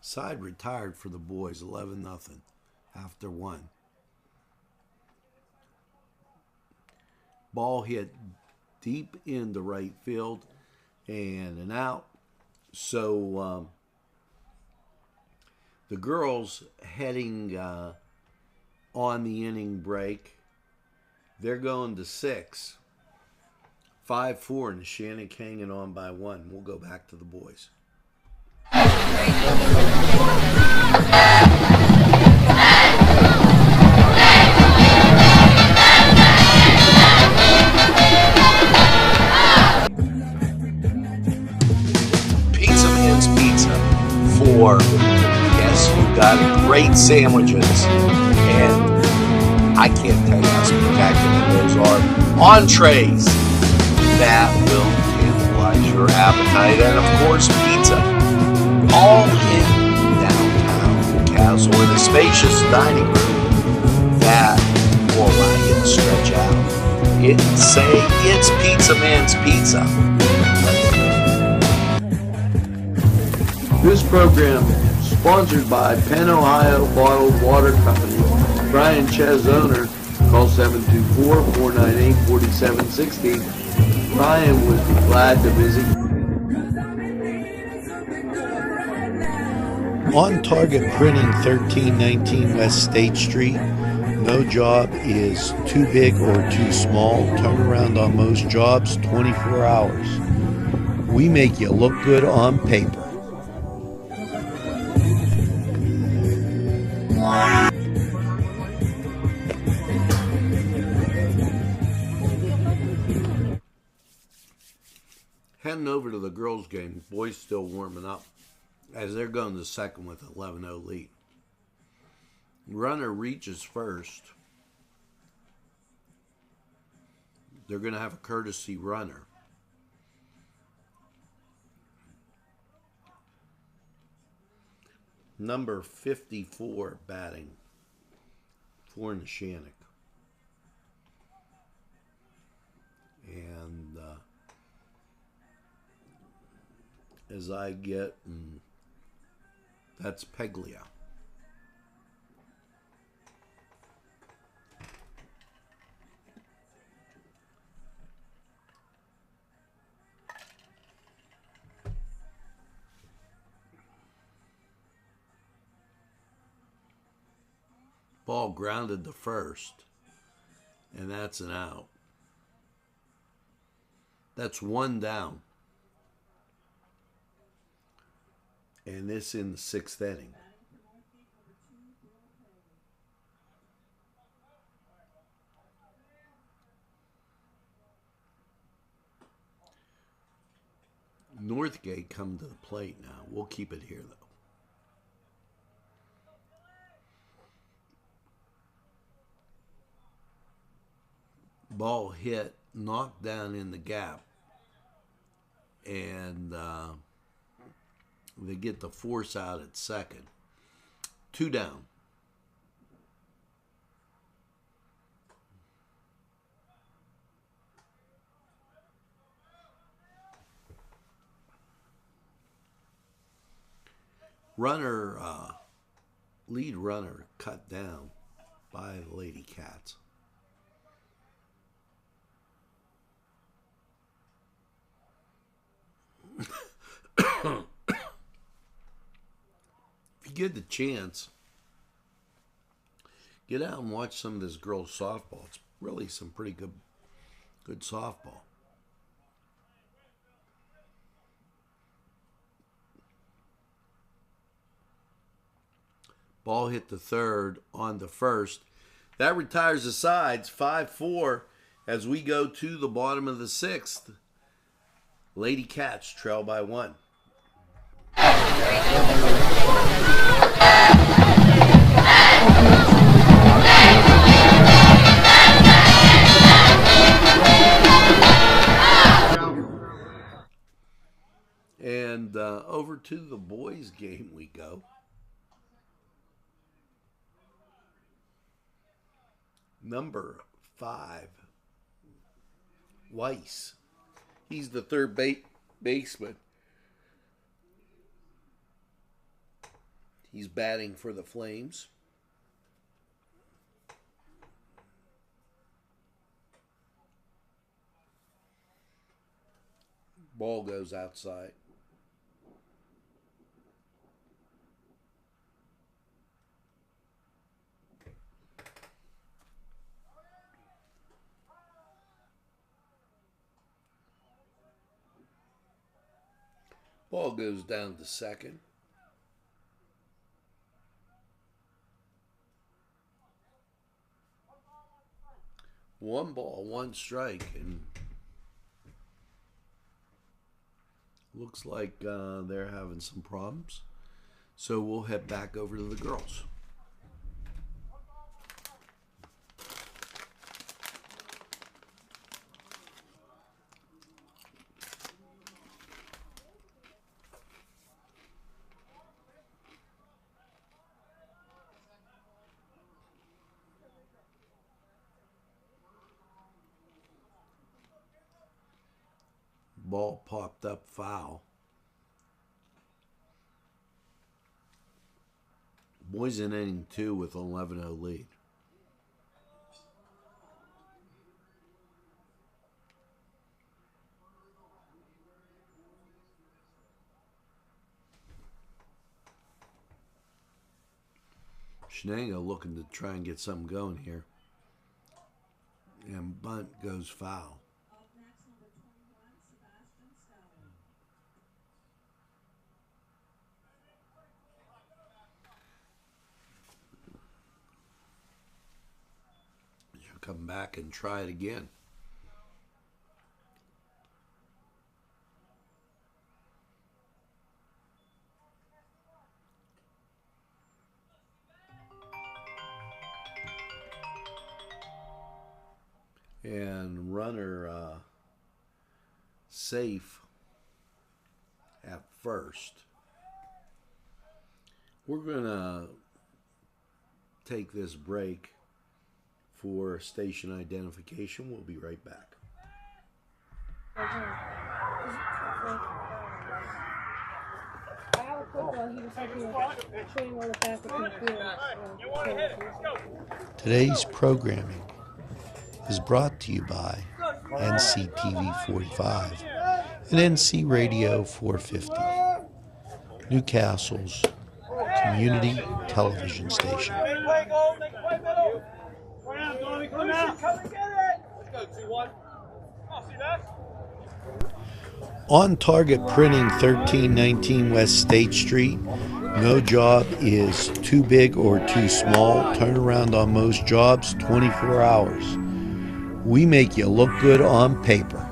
Side retired for the boys, 11-0 after 1. Ball hit deep into right field and an out. So the girls heading on the inning break, they're going to 6. 5-4, and Shannon hanging on by 1. We'll go back to the boys. Pizza Man's Pizza for, yes, you've got great sandwiches, and I can't tell you how spectacular those are. Entrees that will tantalize your appetite, and of course pizza, all in downtown Castle in a spacious dining room that will allow you to stretch out. It's Pizza Man's Pizza. This program is sponsored by Penn Ohio Bottled Water Company. Brian Ches, owner, call 724-498-4760. Brian would be glad to visit. On Target Printing, 1319 West State Street. No job is too big or too small. Turnaround on most jobs, 24 hours. We make you look good on paper. Heading over to the girls' game, boys still warming up as they're going to second with 11-0 lead. Runner reaches first. They're going to have a courtesy runner. Number 54 batting for Neshannock. And as I get, that's Peglia. Ball grounded to first, and that's an out. That's 1 down. And this in the 6th inning. Northgate come to the plate now. We'll keep it here, though. Ball hit, knocked down in the gap. And they get the force out at second. 2 down. Runner, lead runner cut down by the Lady Cats. If you get the chance, get out and watch some of this girls' softball. It's really some pretty good softball. Ball hit the third on the first. That retires the sides, 5-4, as we go to the bottom of the 6th. Lady Cats trail by 1. And over to the boys' game we go. Number 5, Weiss. He's the third baseman. He's batting for the Flames. Ball goes outside. Ball goes down to second. One ball, one strike, and looks like they're having some problems. So we'll head back over to the girls. Ball popped up foul. Boys in inning 2 with an 11-0 lead. Shenango looking to try and get something going here. And bunt goes foul. Come back and try it again. And runner safe at first. We're going to take this break for station identification. We'll be right back. Today's programming is brought to you by NCTV45 and NC Radio 450, Newcastle's community television station. On Target Printing, 1319 West State Street. No job is too big or too small. Turnaround on most jobs, 24 hours. We make you look good on paper.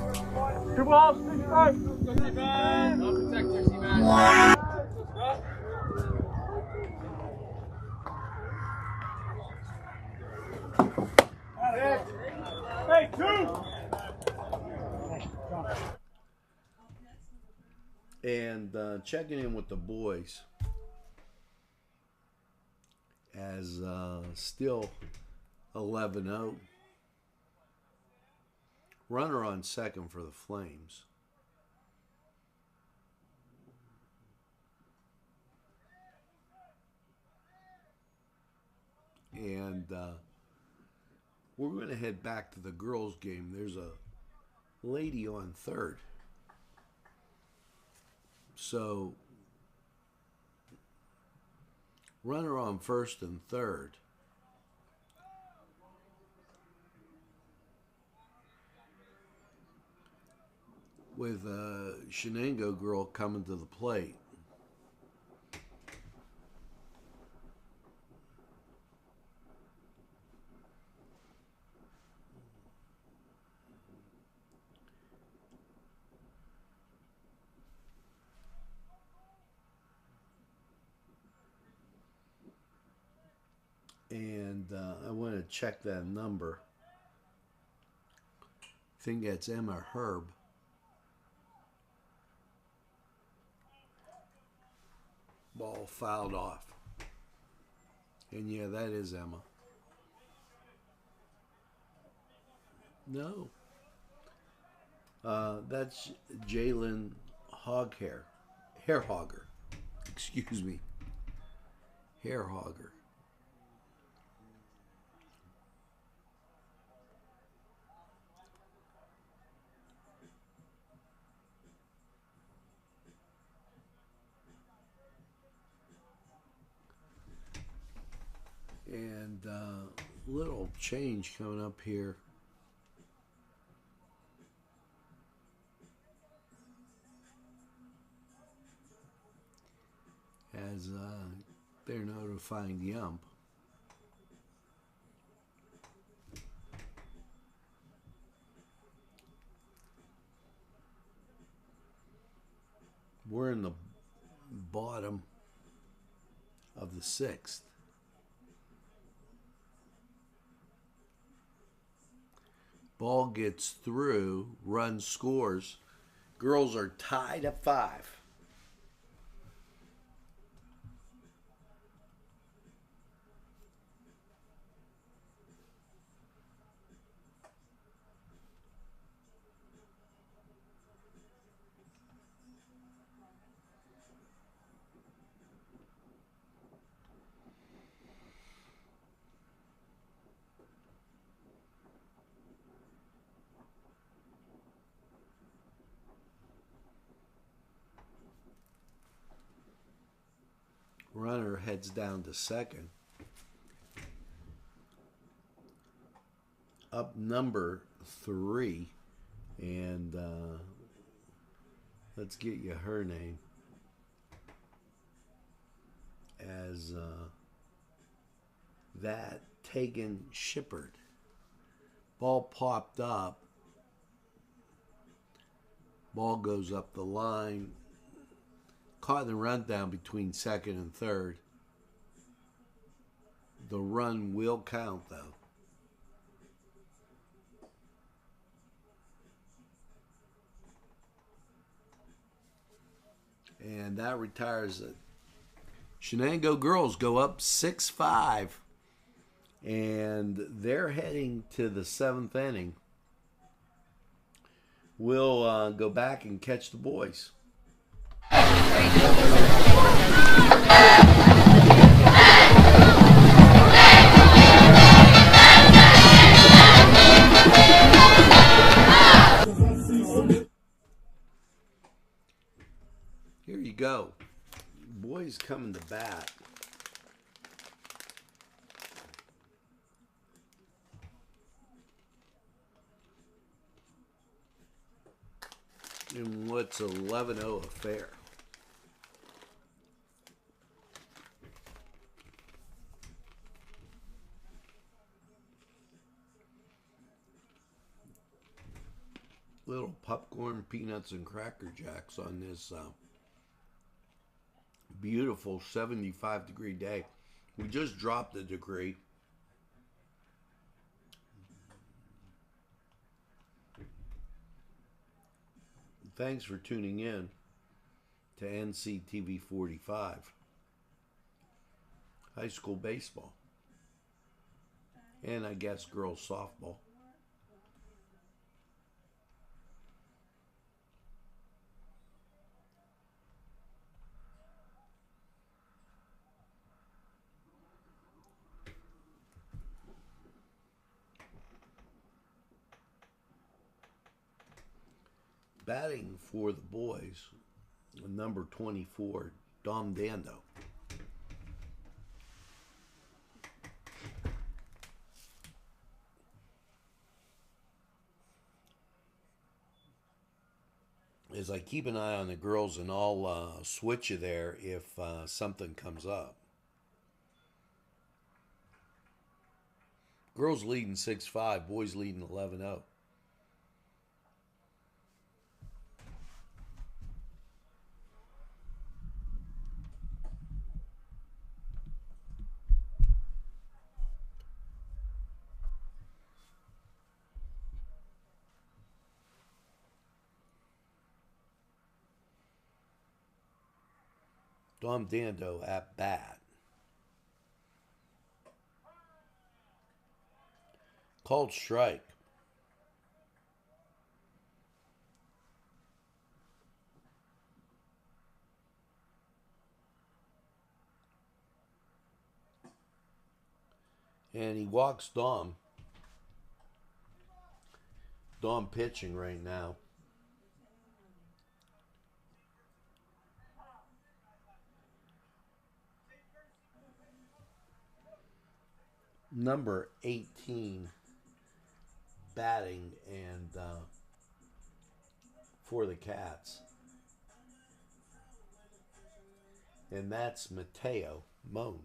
And checking in with the boys as still 11-0. Runner on second for the Flames. And we're going to head back to the girls' game. There's a lady on third. So, runner on first and third. With a Shenango girl coming to the plate. And I want to check that number. I think that's Emma Herb. Ball fouled off. And yeah, that is Emma. No. That's Jalen Hoghair. Hairhogger. Excuse me. Hairhogger. And little change coming up here. As they're notifying the ump. We're in the bottom of the sixth. Ball gets through, run scores. Girls are tied at 5. Runner heads down to second. Up number 3. And let's get you her name. As that Tegan Shippard. Ball popped up. Ball goes up the line. Caught in the run down between second and third. The run will count, though. And that retires it. Shenango girls go up 6-5. And they're heading to the 7th inning. We'll go back and catch the boys. Here you go. Boys coming to bat. In what's 11-0 affair. Little popcorn, peanuts, and Cracker Jacks on this beautiful 75-degree day. We just dropped a degree. Thanks for tuning in to NCTV45 High School Baseball. And I guess girls softball. Batting for the boys, number 24, Dom Dando. As I keep an eye on the girls, and I'll switch you there if something comes up. Girls leading 6-5, boys leading 11-0. Dom Dando at bat. Called strike. And he walks Dom. Dom pitching right now. Number 18 batting and for the Cats. And that's Mateo Moan.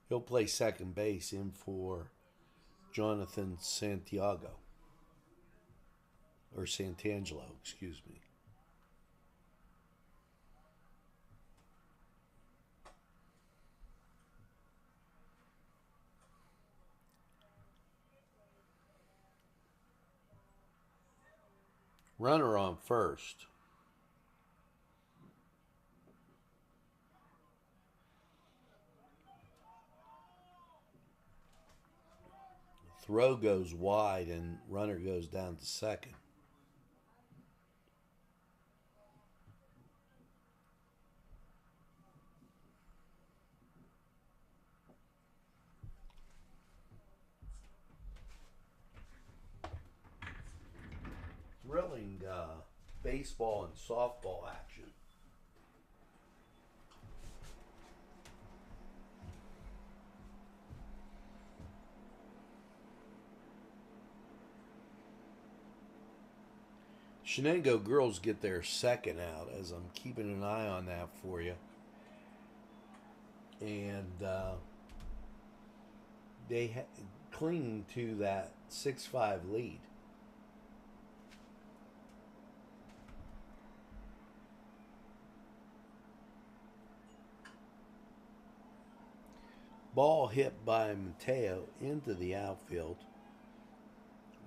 He'll play second base in for Jonathan Santiago. Or Santangelo, excuse me. Runner on first. Throw goes wide and runner goes down to second. Thrilling baseball and softball action. Shenango girls get their second out, as I'm keeping an eye on that for you. And they cling to that 6-5 lead. Ball hit by Mateo into the outfield.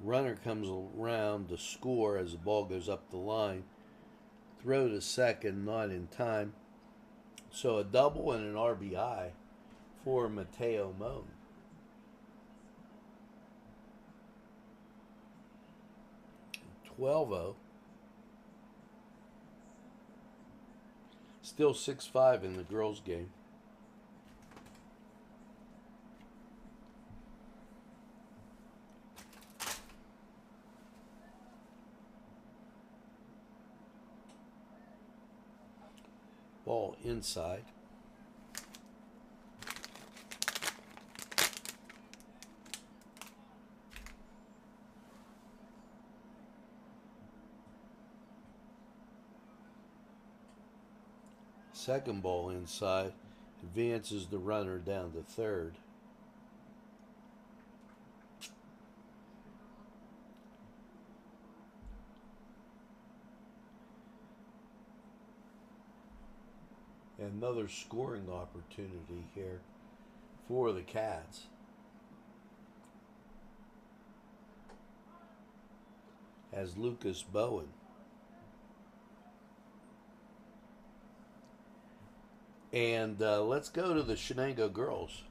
Runner comes around to score as the ball goes up the line. Throw to second, not in time. So a double and an RBI for Mateo Moan. .12-0. Still 6-5 in the girls' game. Ball inside. Second ball inside. Advances the runner down to third. Another scoring opportunity here for the Cats. As Lucas Bowen. And let's go to the Shenango girls.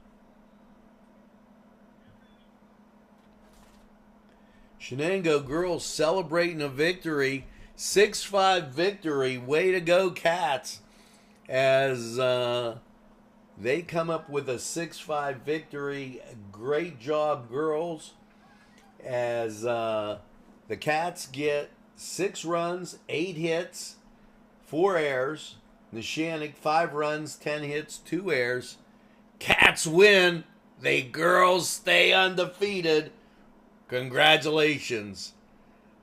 Shenango girls celebrating a victory. 6-5 victory. Way to go, Cats. As they come up with a 6-5 victory. Great job, girls. As the Cats get 6 runs, 8 hits, 4 errors. Neshannock 5 runs, 10 hits, 2 errors. Cats win. They girls stay undefeated. Congratulations,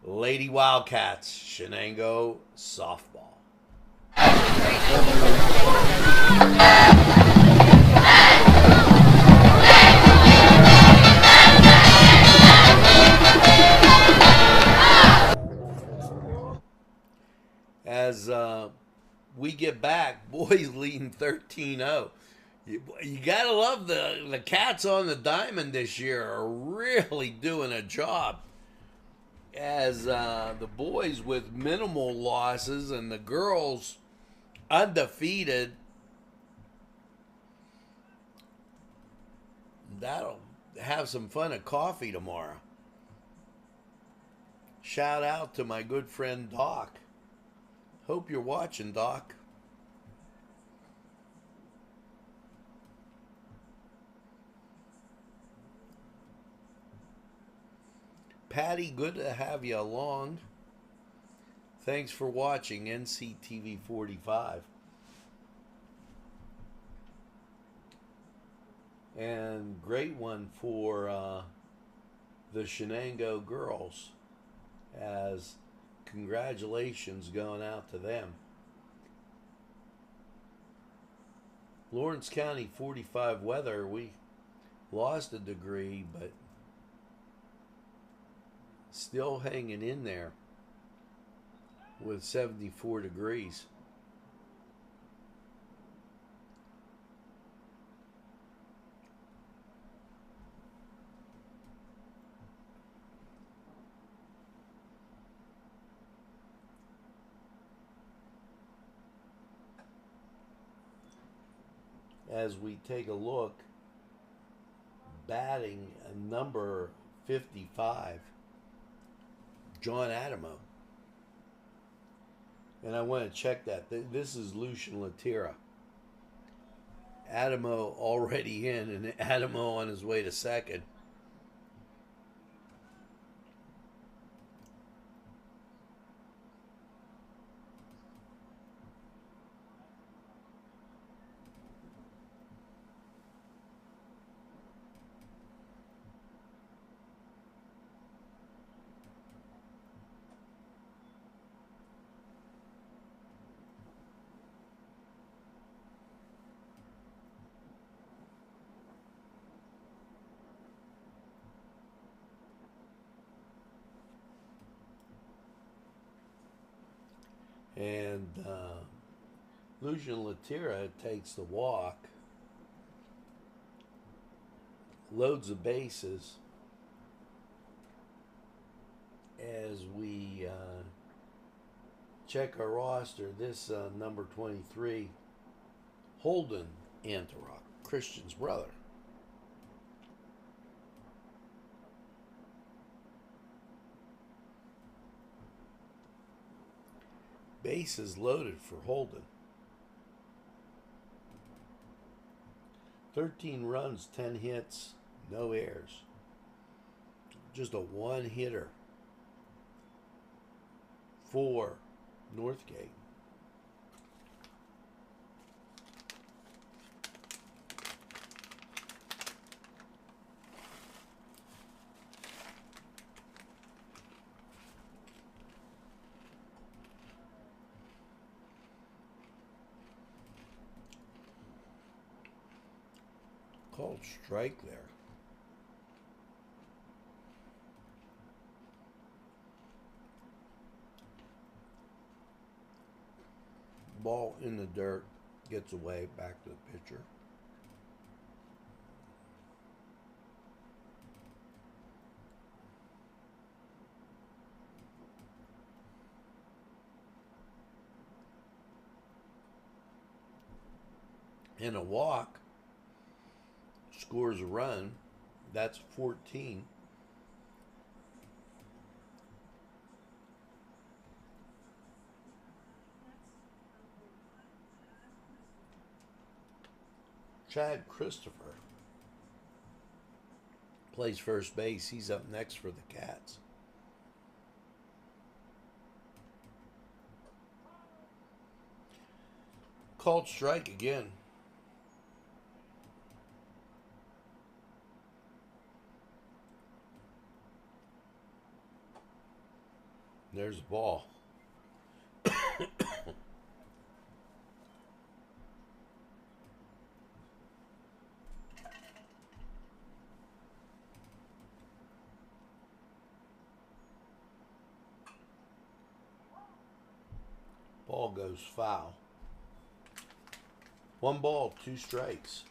Lady Wildcats, Shenango softball. As we get back, boys leading 13-0. You gotta love the Cats on the diamond this year are really doing a job. as the boys with minimal losses and the girls undefeated. That'll have some fun at coffee tomorrow. Shout out to my good friend Doc. Hope you're watching, Doc. Patty, good to have you along. Thanks for watching NCTV45. And great one for the Shenango girls, as congratulations going out to them. Lawrence County 45 weather, we lost a degree, but still hanging in there with 74 degrees. As we take a look, batting number 55, John Adamo. And I want to check that. This is Lucian Latira. Adamo already in, and Adamo on his way to second. And Lucian Latira takes the walk, loads the bases as we check our roster. This number 23, Holden Antarock, Christian's brother. Bases loaded for Holden. 13 runs, 10 hits, no errors. Just a one hitter for Northgate. Called strike there. Ball in the dirt, gets away, back to the pitcher. And a walk. Scores a run. That's 14. Chad Christopher plays first base. He's up next for the Cats. Called strike again. There's the ball. Ball goes foul. 1 ball, 2 strikes.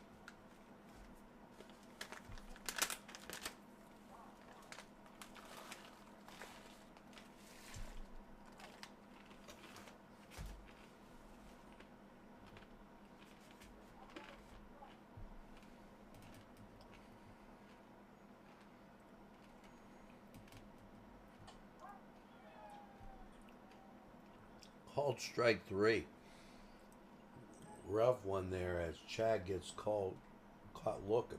Called strike 3. Rough one there as Chad gets caught looking.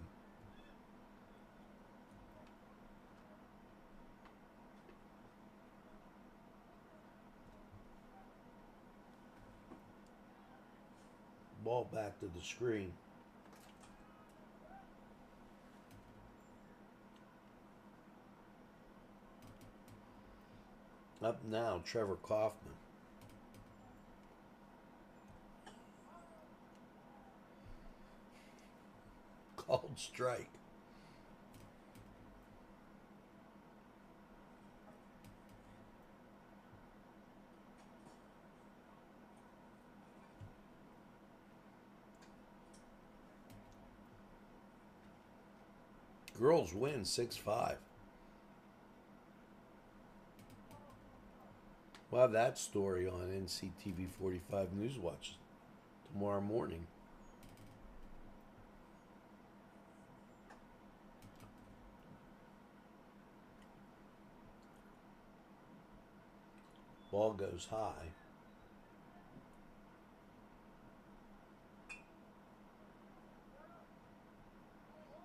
Ball back to the screen. Up now, Trevor Kaufman. Called strike. Girls win 6-5. We'll have that story on NCTV45 Newswatch tomorrow morning. Ball goes high.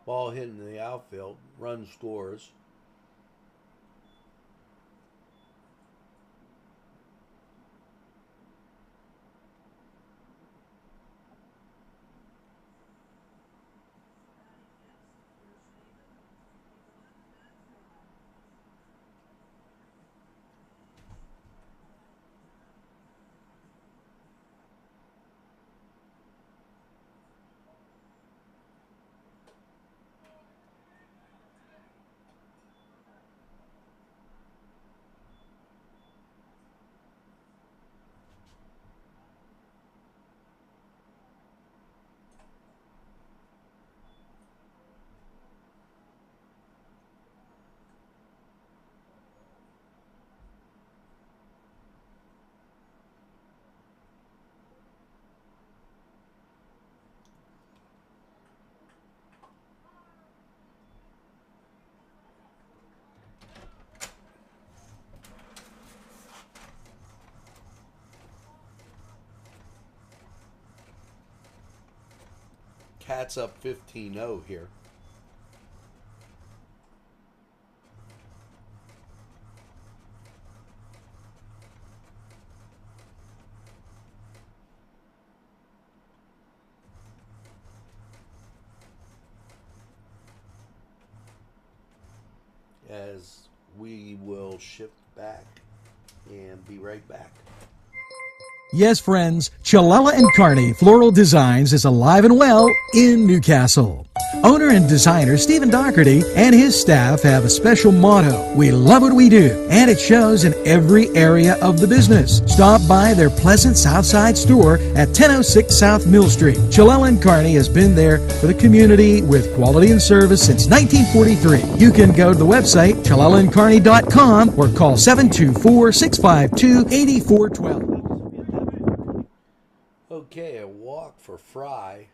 Ball hitting the outfield. Run scores. Cats up 15-0 here. As we will shift back and be right back. Yes, friends, Chilella and Carney Floral Designs is alive and well in Newcastle. Owner and designer Stephen Doherty and his staff have a special motto: we love what we do, and it shows in every area of the business. Stop by their pleasant Southside store at 1006 South Mill Street. Chilella and Carney has been there for the community with quality and service since 1943. You can go to the website chilellaandcarney.com or call 724-652-8412. Okay, a walk for Fry,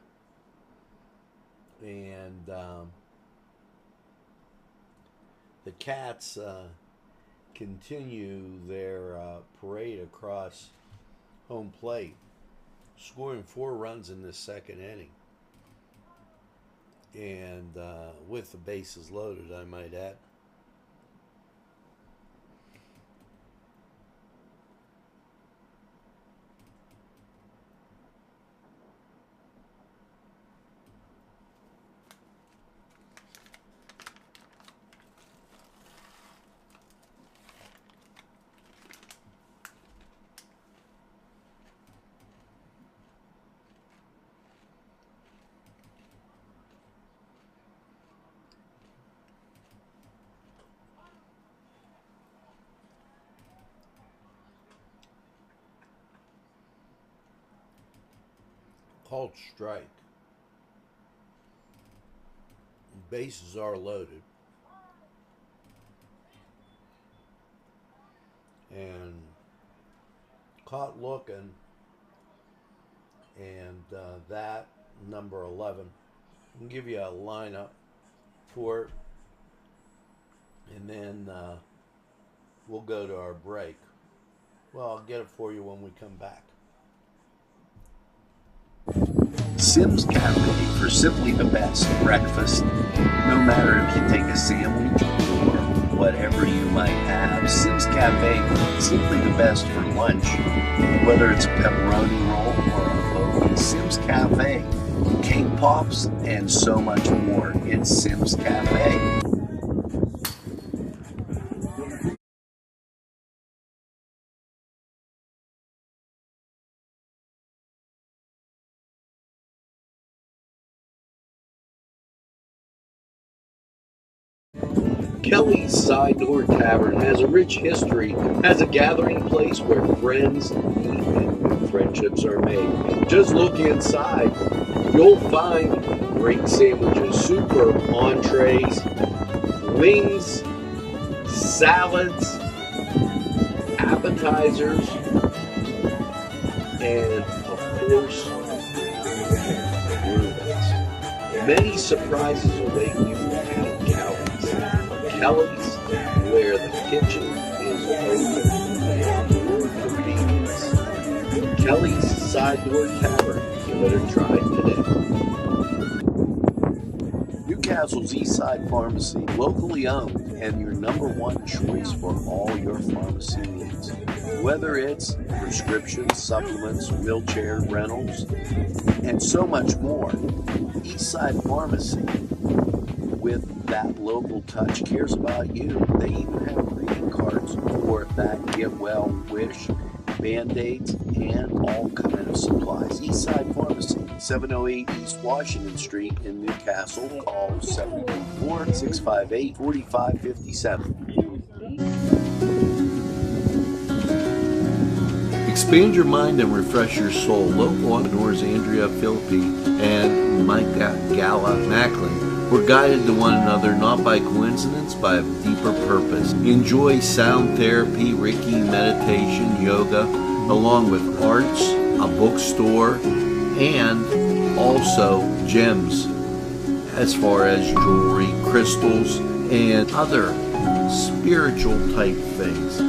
and the Cats continue their parade across home plate, scoring 4 runs in this second inning, and with the bases loaded, I might add. Called strike. Bases are loaded. And caught looking. And that, number 11. I'll give you a lineup for it. And then we'll go to our break. Well, I'll get it for you when we come back. Simms Cafe for simply the best breakfast. No matter if you take a sandwich or whatever you might have, Simms Cafe simply the best for lunch. Whether it's a pepperoni roll or a bowl, Simms Cafe, cake pops, and so much more. It's Simms Cafe. Kelly's Side Door Tavern has a rich history as a gathering place where friends meet and new friendships are made. Just look inside. You'll find great sandwiches, superb entrees, wings, salads, appetizers, and of course, gourmets. Many surprises await you at Kelly's, where the kitchen is open and your convenience. Kelly's Side Door Tavern. Give it a try today. Newcastle's Eastside Pharmacy, locally owned and your #1 choice for all your pharmacy needs. Whether it's prescriptions, supplements, wheelchair rentals, and so much more, Eastside Pharmacy, with that local touch, cares about you. They even have greeting cards for that get well wish, Band-Aids, and all kind of supplies. Eastside Pharmacy, 708 East Washington Street in Newcastle. Call 724-658-4557. Expand your mind and refresh your soul. Local entrepreneurs Andrea Philippi and Mike Gala Macklin were guided to one another not by coincidence, by a deeper purpose. Enjoy sound therapy, Reiki, meditation, yoga, along with arts, a bookstore, and also gems as far as jewelry, crystals, and other spiritual type things.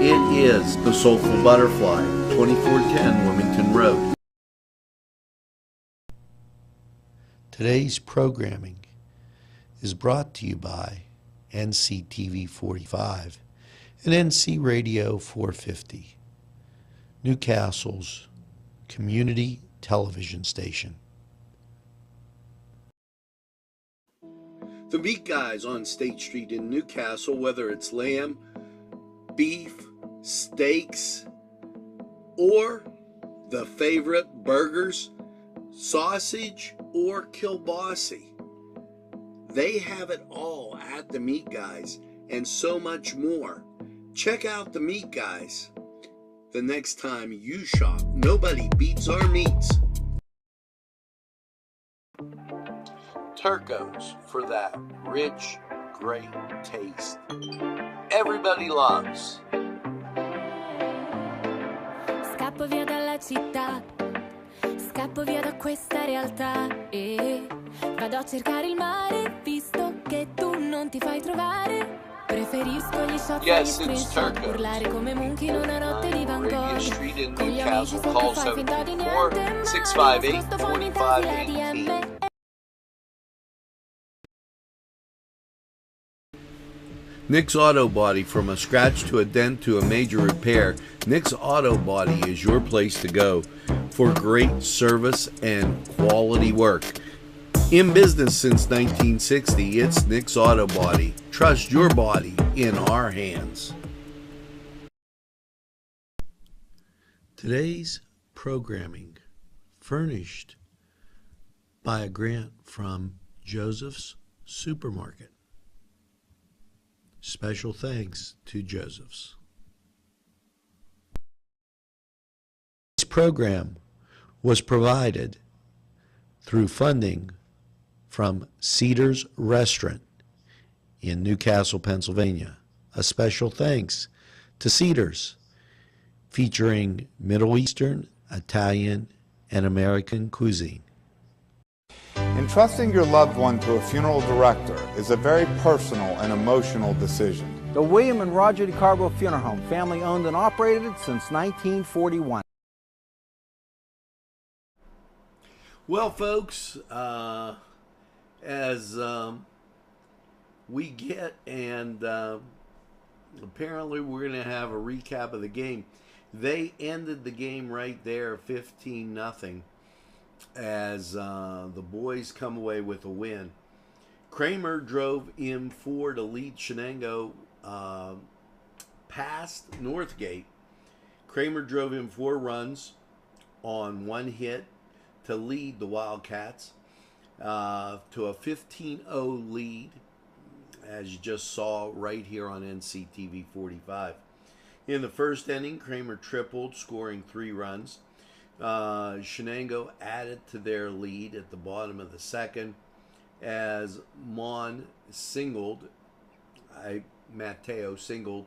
It is the Soulful Butterfly, 2410 Wilmington Road. Today's programming is brought to you by NCTV45 and NC Radio 450, Newcastle's community television station. The Meat Guys on State Street in Newcastle, whether it's lamb, beef, steaks, or the favorite burgers, sausage, or kielbasa. They have it all at the Meat Guys and so much more. Check out the Meat Guys the next time you shop. Nobody beats our meats. Turco's for that rich, great taste everybody loves. Scappo via dalla città, scappo via da questa realtà e vado a cercare il mare, visto che tu non ti fai trovare. Preferisco gli shot e gli screenshot, urlare come Monkey in una notte di Van Gogh. Con gli amici so che fai finta di niente, ma nascosto fammi in tasca DM. Nick's Auto Body, from a scratch to a dent to a major repair. Nick's Auto Body is your place to go for great service and quality work. In business since 1960, it's Nick's Auto Body. Trust your body in our hands. Today's programming furnished by a grant from Joseph's Supermarket. Special thanks to Joseph's. This program was provided through funding from Cedars Restaurant in Newcastle, Pennsylvania. A special thanks to Cedars, featuring Middle Eastern, Italian, and American cuisine. Entrusting your loved one to a funeral director is a very personal and emotional decision. The William and Roger DeCarbo Funeral Home, family owned and operated since 1941. Well, folks, as we get, and apparently we're going to have a recap of the game. They ended the game right there, 15-0, as the boys come away with a win. Kramer drove M4 to lead Shenango past Northgate. Kramer drove in 4 runs on 1 hit to lead the Wildcats to a 15-0 lead, as you just saw right here on NCTV45. In the first inning, Kramer tripled, scoring 3 runs. Shenango added to their lead at the bottom of the second as Mon singled, Mateo singled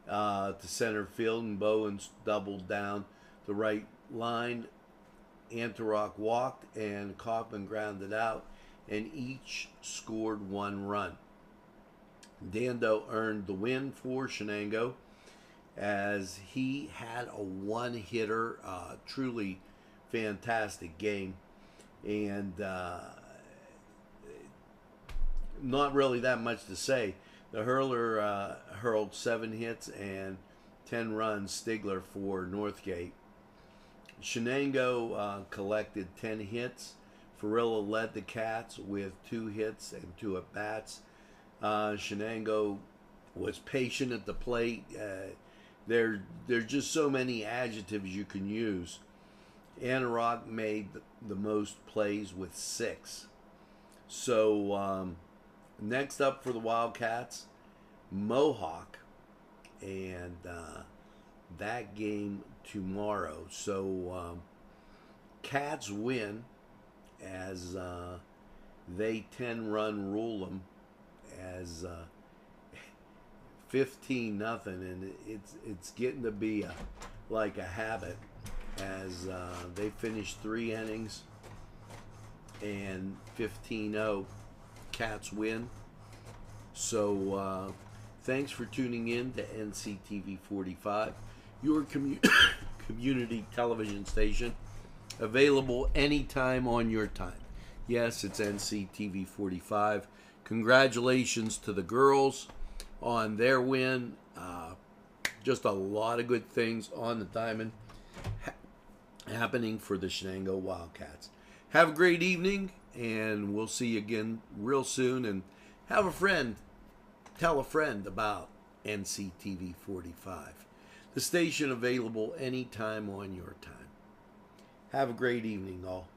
to center field, and Bowens doubled down the right line. Antarok walked and Kaufman grounded out, and each scored 1 run. Dando earned the win for Shenango as he had a 1-hitter, truly fantastic game, and not really that much to say. The hurler hurled 7 hits and 10 runs, Stigler for Northgate. Shenango collected 10 hits. Farilla led the Cats with 2 hits and 2 at-bats. Shenango was patient at the plate. There's just so many adjectives you can use. Anarok made the most plays with 6. So next up for the Wildcats, Mohawk, and that game tomorrow. So Cats win as they 10-run rule them as 15-0, and it's getting to be like a habit as they finished 3 innings and 15-0. Cats win. So thanks for tuning in to NCTV45, your community television station, available anytime on your time. Yes, it's NCTV45. Congratulations to the girls on their win. Just a lot of good things on the diamond happening for the Shenango Wildcats. Have a great evening, and we'll see you again real soon. And have a friend, tell a friend about NCTV45. The station available anytime on your time. Have a great evening, all.